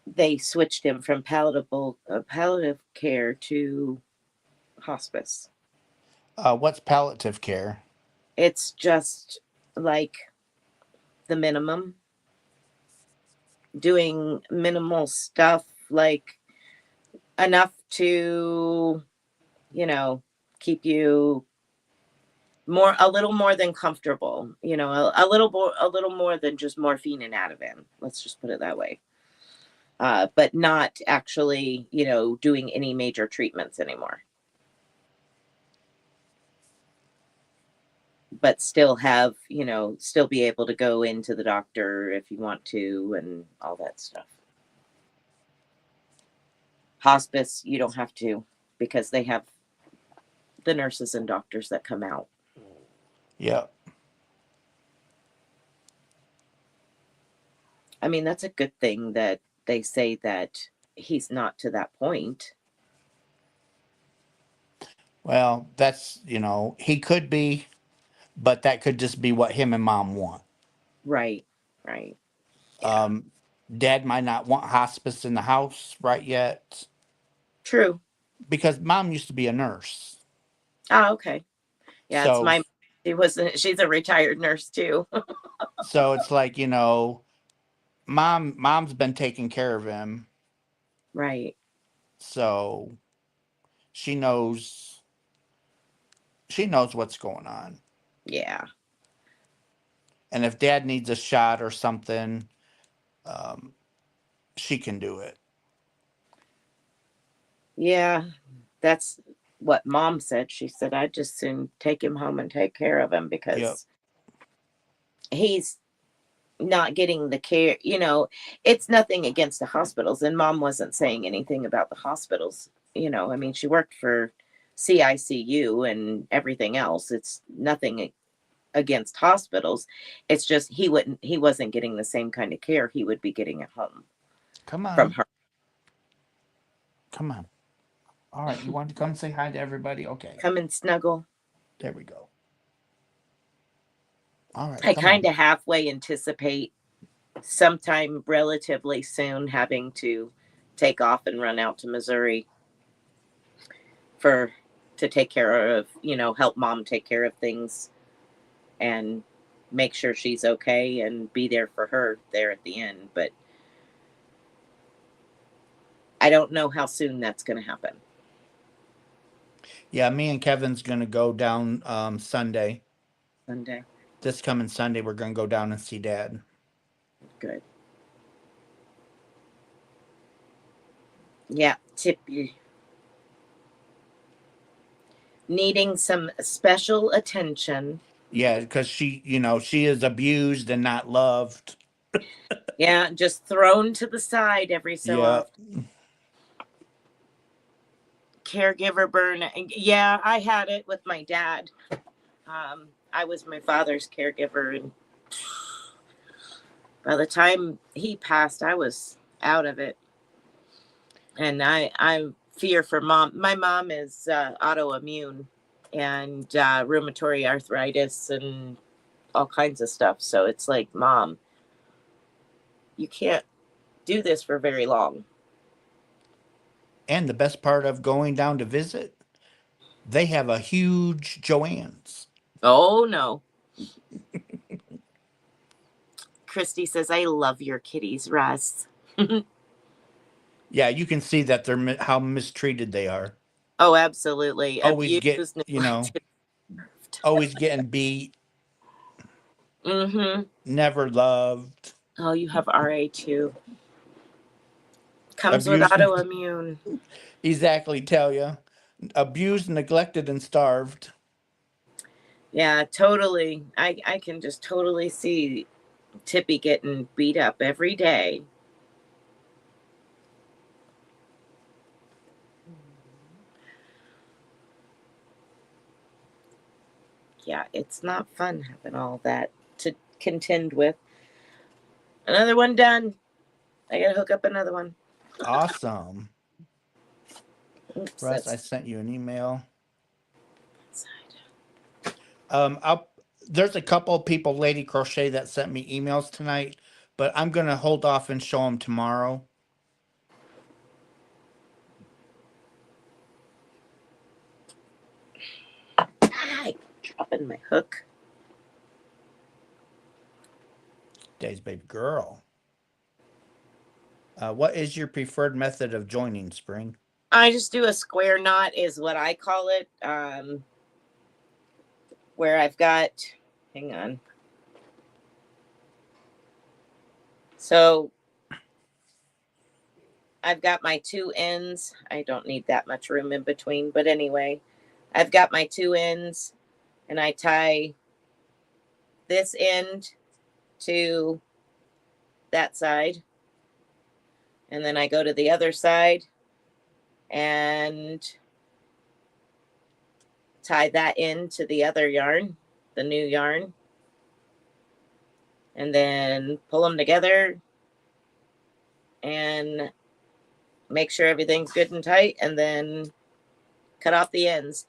they switched him from palliative care to hospice. What's palliative care? It's just like the minimum, doing minimal stuff like enough to, keep you a little more than comfortable, a little more than just morphine and Ativan. Let's just put it that way. But not actually, doing any major treatments anymore. But still have, still be able to go into the doctor if you want to and all that stuff. Hospice, you don't have to, because they have the nurses and doctors that come out. Yeah. I mean, that's a good thing that they say that he's not to that point. Well, that's, he could be, but that could just be what him and mom want. Right. Yeah. Dad might not want hospice in the house right yet True. because mom used to be a nurse. Oh, okay. Yeah, it's So, my she's a retired nurse too. so it's like, mom's been taking care of him. Right. So she knows what's going on. Yeah. And if dad needs a shot or something, she can do it. Yeah. That's what mom said. She said, I'd just soon take him home and take care of him Yep. because he's not getting the care. It's nothing against the hospitals. And mom wasn't saying anything about the hospitals. I mean, she worked for CICU and everything else. It's nothing against hospitals. It's just he wasn't getting the same kind of care he would be getting at home Come from on. her. Come on. All right. You want to come say hi to everybody? Okay. Come and snuggle. There we go. All right. I Come on. kind of halfway anticipate sometime relatively soon having to take off and run out to Missouri to take care of, help mom take care of things and make sure she's okay and be there for her there at the end. But I don't know how soon that's going to happen. Yeah, me and Kevin's going to go down Sunday. Sunday. This coming Sunday, we're going to go down and see Dad. Good. Yeah, Tippy. Needing some special attention. Yeah, because she is abused and not loved. Yeah, just thrown to the side every so Yeah. often. Caregiver burn. Yeah, I had it with my dad. I was my father's caregiver, and by the time he passed, I was out of it. And I fear for mom. My mom is autoimmune and rheumatoid arthritis and all kinds of stuff. So it's like, Mom, you can't do this for very long. And the best part of going down to visit, they have a huge Joann's. Oh, no. Christy says, I love your kitties, Russ. Yeah, you can see that they're how mistreated they are. Oh, absolutely. Always Abused, neglected. always getting beat. Mm-hmm. Never loved. Oh, you have RA too. Comes with Abused. autoimmune. Exactly, tell you. Abused, neglected, and starved. Yeah, totally. I can just totally see Tippy getting beat up every day. Yeah, it's not fun having all that to contend with. Another one done. I gotta hook up another one. Awesome. Oops, Russ, I that's sent you an email. side. There's a couple of people, Lady Crochet, that sent me emails tonight, but I'm gonna hold off and show them tomorrow. Ay, dropping my hook. Days, baby girl. What is your preferred method of joining, Spring? I just do a square knot is what I call it. Where I've got, hang on. So I've got my two ends. I don't need that much room in between, but anyway, I've got my two ends and I tie this end to that side. And then I go to the other side and tie that end to the other yarn, the new yarn. And then pull them together and make sure everything's good and tight, and then cut off the ends.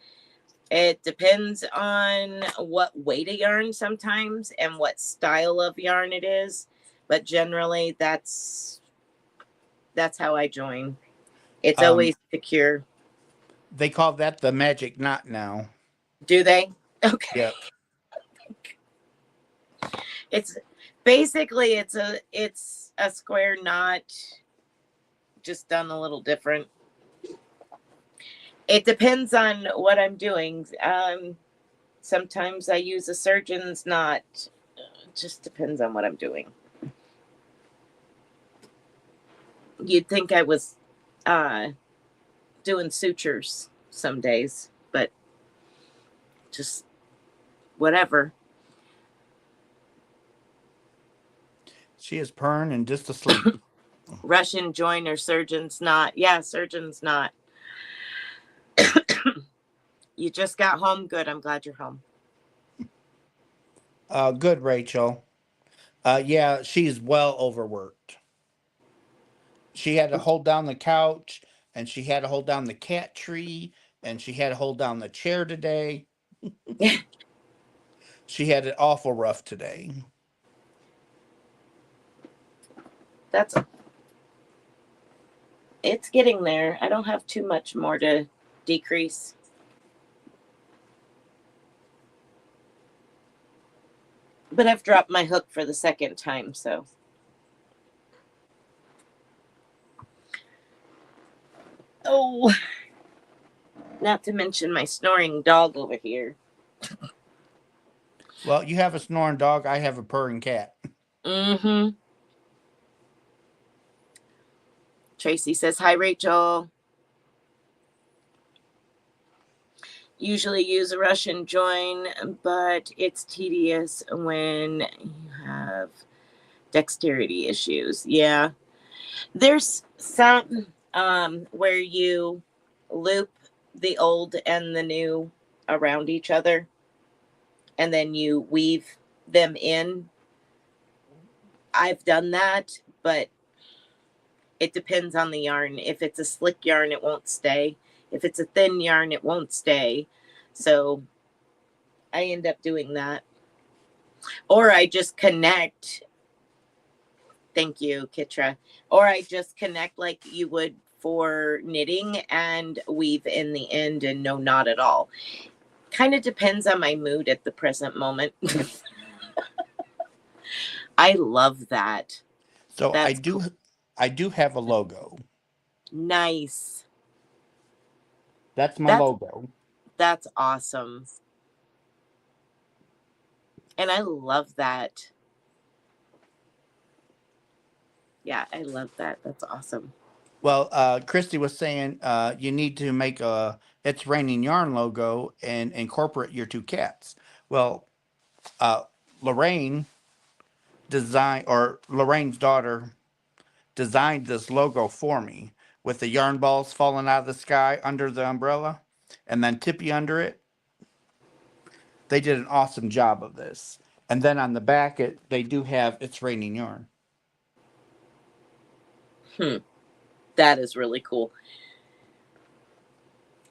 It depends on what weight of yarn sometimes and what style of yarn it is, but generally that's how I join. It's always secure. They call that the magic knot now. Do they? Okay. Yep. It's basically it's a square knot, just done a little different. It depends on what I'm doing. Sometimes I use a surgeon's knot. It just depends on what I'm doing. You'd think I was doing sutures some days, but just whatever. She is purring and just asleep. Russian joiner, surgeon's knot. Yeah, surgeon's knot. You just got home. Good. I'm glad you're home. Good, Rachel. Yeah, she's well overworked. She had to hold down the couch, and she had to hold down the cat tree, and she had to hold down the chair today. She had it awful rough today. It's getting there. I don't have too much more to decrease. But I've dropped my hook for the second time, so. Oh, not to mention my snoring dog over here. Well, you have a snoring dog. I have a purring cat. Mm-hmm. Tracy says, hi, Rachel. Usually use a Russian join, but it's tedious when you have dexterity issues. Yeah. There's some where you loop the old and the new around each other, and then you weave them in. I've done that, but it depends on the yarn. If it's a slick yarn, it won't stay. If it's a thin yarn, it won't stay. So I end up doing that. Or I just connect. Thank you, Kitra. Or I just connect like you would for knitting and weave in the end and no knot at all. Kind of depends on my mood at the present moment. I love that. So I do have a logo. Nice. That's my logo. That's awesome. And I love that. Yeah, I love that. That's awesome. Well, Christy was saying you need to make a It's Raining Yarn logo and incorporate your two cats. Well, Lorraine's daughter designed this logo for me with the yarn balls falling out of the sky under the umbrella and then Tippy under it. They did an awesome job of this. And then on the back, they do have It's Raining Yarn. That is really cool.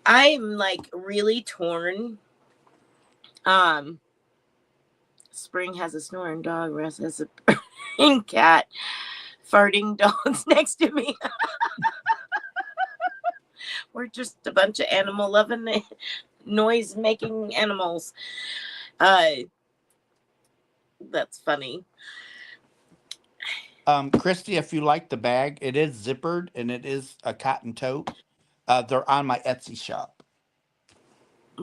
I'm like really torn. Spring has a snoring dog. Russ has a purring cat. Farting dogs next to me. We're just a bunch of animal loving, noise making animals. That's funny. Christy, if you like the bag, it is zippered and it is a cotton tote. They're on my Etsy shop.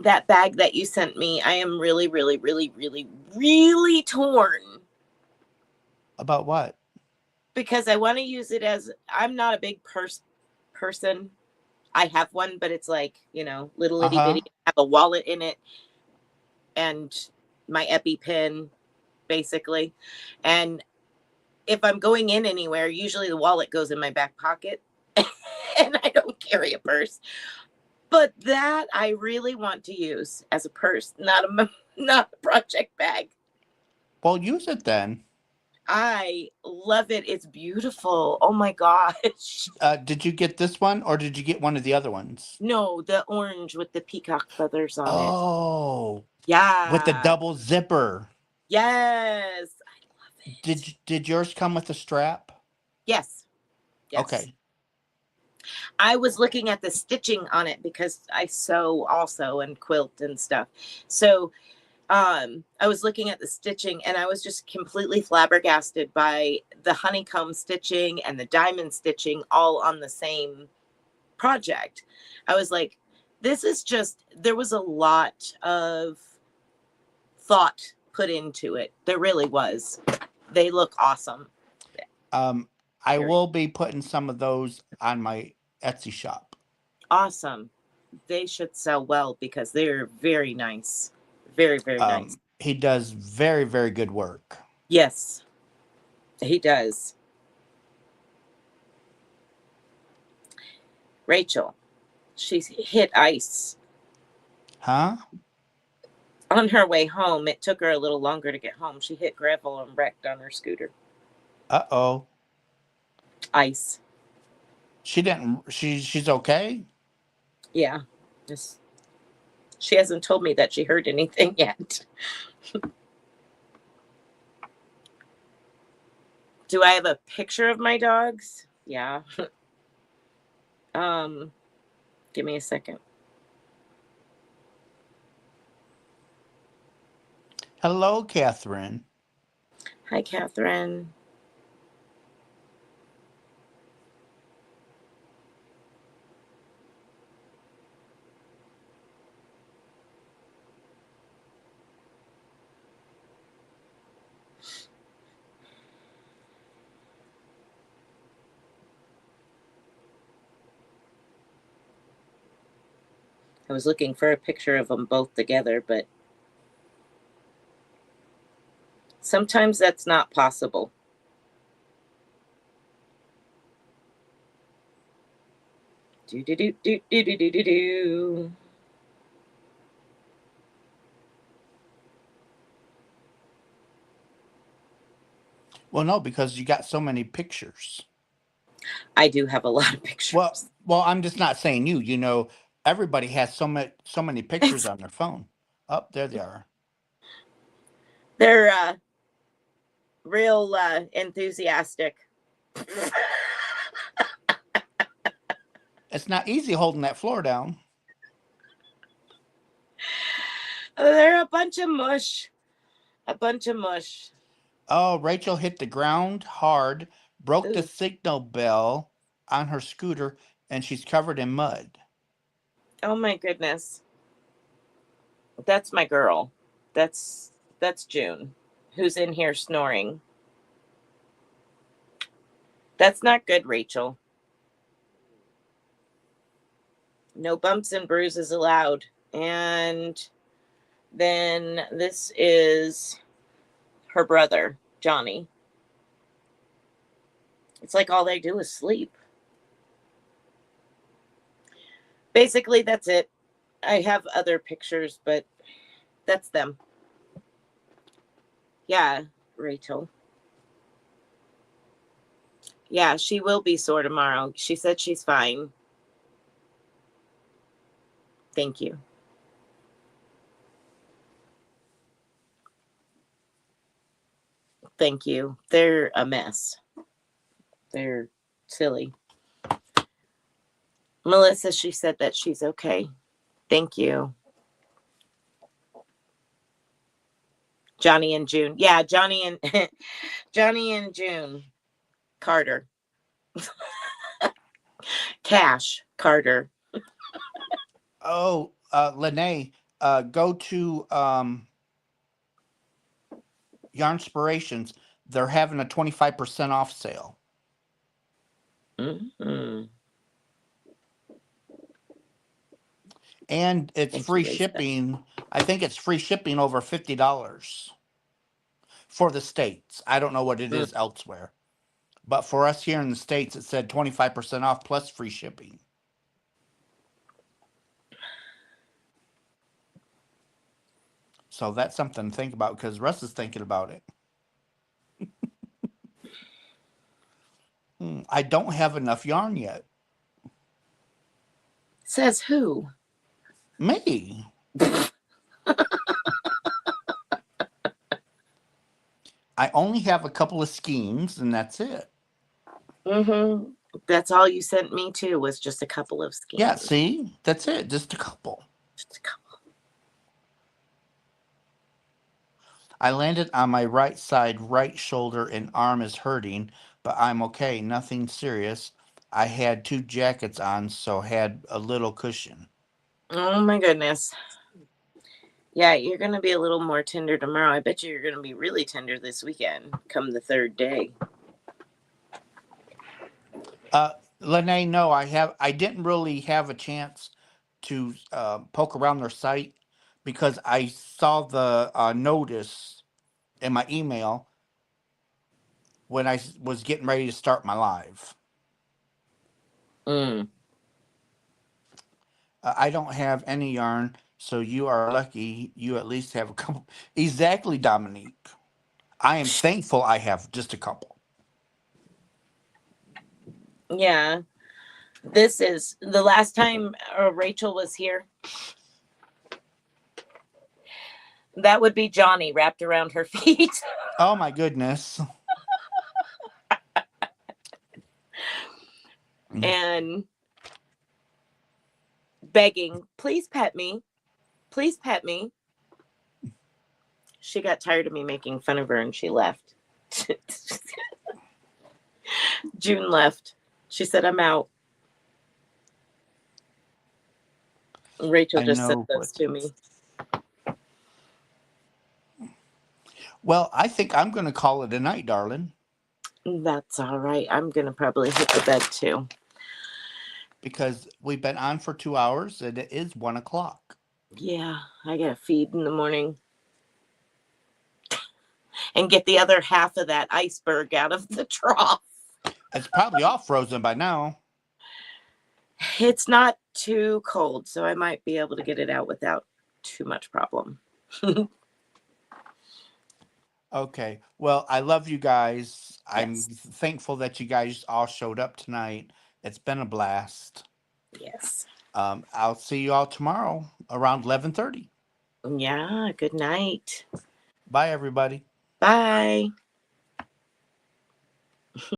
That bag that you sent me, I am really, really, really, really, really torn. About what? Because I want to use it as, I'm not a big person. I have one, but it's like, little itty Uh-huh. bitty. I have a wallet in it and my EpiPen, basically. And if I'm going in anywhere, usually the wallet goes in my back pocket and I don't carry a purse. But that I really want to use as a purse, not a project bag. Well, use it then. I love it. It's beautiful. Oh my gosh. Did you get this one or did you get one of the other ones? No, the orange with the peacock feathers on it. Oh, with the Yeah. double zipper. Yes. I love it. Did yours come with a strap? Yes. Yes. Okay. I was looking at the stitching on it because I sew also and quilt and stuff. So I was looking at the stitching and I was just completely flabbergasted by the honeycomb stitching and the diamond stitching all on the same project. I was like, this is just, there was a lot of thought put into it. There really was. They look awesome. I will be putting some of those on my Etsy shop. Awesome. They should sell well because they're very nice. Very, very nice. He does very, very good work. Yes, he does. Rachel, she's hit ice. Huh? On her way home, it took her a little longer to get home. She hit gravel and wrecked on her scooter. Uh-oh. Ice. She's okay? Yeah. She hasn't told me that she heard anything yet. Do I have a picture of my dogs? Yeah. Give me a second. Hello, Catherine. Hi, Catherine. I was looking for a picture of them both together, but sometimes that's not possible. Do do do do do do do do do. Well, no, because you got so many pictures. I do have a lot of pictures. Well, I'm just not saying you. Everybody has so many pictures on their phone. Oh, there they are. They're real enthusiastic. It's not easy holding that floor down. They're a bunch of mush. A bunch of mush. Oh, Rachel hit the ground hard, broke the Ooh. signal bell on her scooter, and she's covered in mud. Oh my goodness. That's my girl. That's June, who's in here snoring. That's not good, Rachel. No bumps and bruises allowed. And then this is her brother, Johnny. It's like all they do is sleep. Basically, that's it. I have other pictures, but that's them. Yeah, Rachel. Yeah, she will be sore tomorrow. She said she's fine. Thank you. Thank you. They're a mess. They're silly. Melissa, she said that she's okay. Thank you. Johnny and June. Yeah, Johnny and June. Carter. Cash Carter. Oh, Lene, go to Yarn Inspirations. They're having a 25% off sale. Mm-hmm. And it's Thank you, free Lisa. shipping. I think it's free shipping over $50 for the States. I don't know what it Mm. is elsewhere. But for us here in the States, it said 25% off plus free shipping. So that's something to think about because Russ is thinking about it. I don't have enough yarn yet. Says who? Me. I only have a couple of skeins and that's it. Mm-hmm. That's all you sent me to was just a couple of Yeah, schemes. see? That's it. Just a couple. Just a couple. I landed on my right side, right shoulder, and arm is hurting, but I'm okay. Nothing serious. I had two jackets on, so had a little cushion. Oh my goodness. Yeah, you're going to be a little more tender tomorrow. I bet you're going to be really tender this weekend, come the third day. Lene, no, I didn't really have a chance to poke around their site because I saw the notice in my email when I was getting ready to start my live. Mm. I don't have any yarn, so you are lucky. You at least have a couple. Exactly, Dominique. I am thankful I have just a couple. Yeah. This is the last time Rachel was here. That would be Johnny wrapped around her feet. Oh my goodness. And begging, please pet me. Please pet me. She got tired of me making fun of her and she left. June left. She said, I'm out. Rachel I just sent know those what. to me. Well, I think I'm going to call it a night, darling. That's all right. I'm going to probably hit the bed too. Because we've been on for 2 hours and it is 1 o'clock. Yeah, I got to feed in the morning. And get the other half of that iceberg out of the trough. It's probably all frozen by now. It's not too cold, so I might be able to get it out without too much problem. Okay. Well, I love you guys. I'm Yes. thankful that you guys all showed up tonight. It's been a blast. Yes. I'll see you all tomorrow around 11:30. Yeah, good night. Bye, everybody. Bye.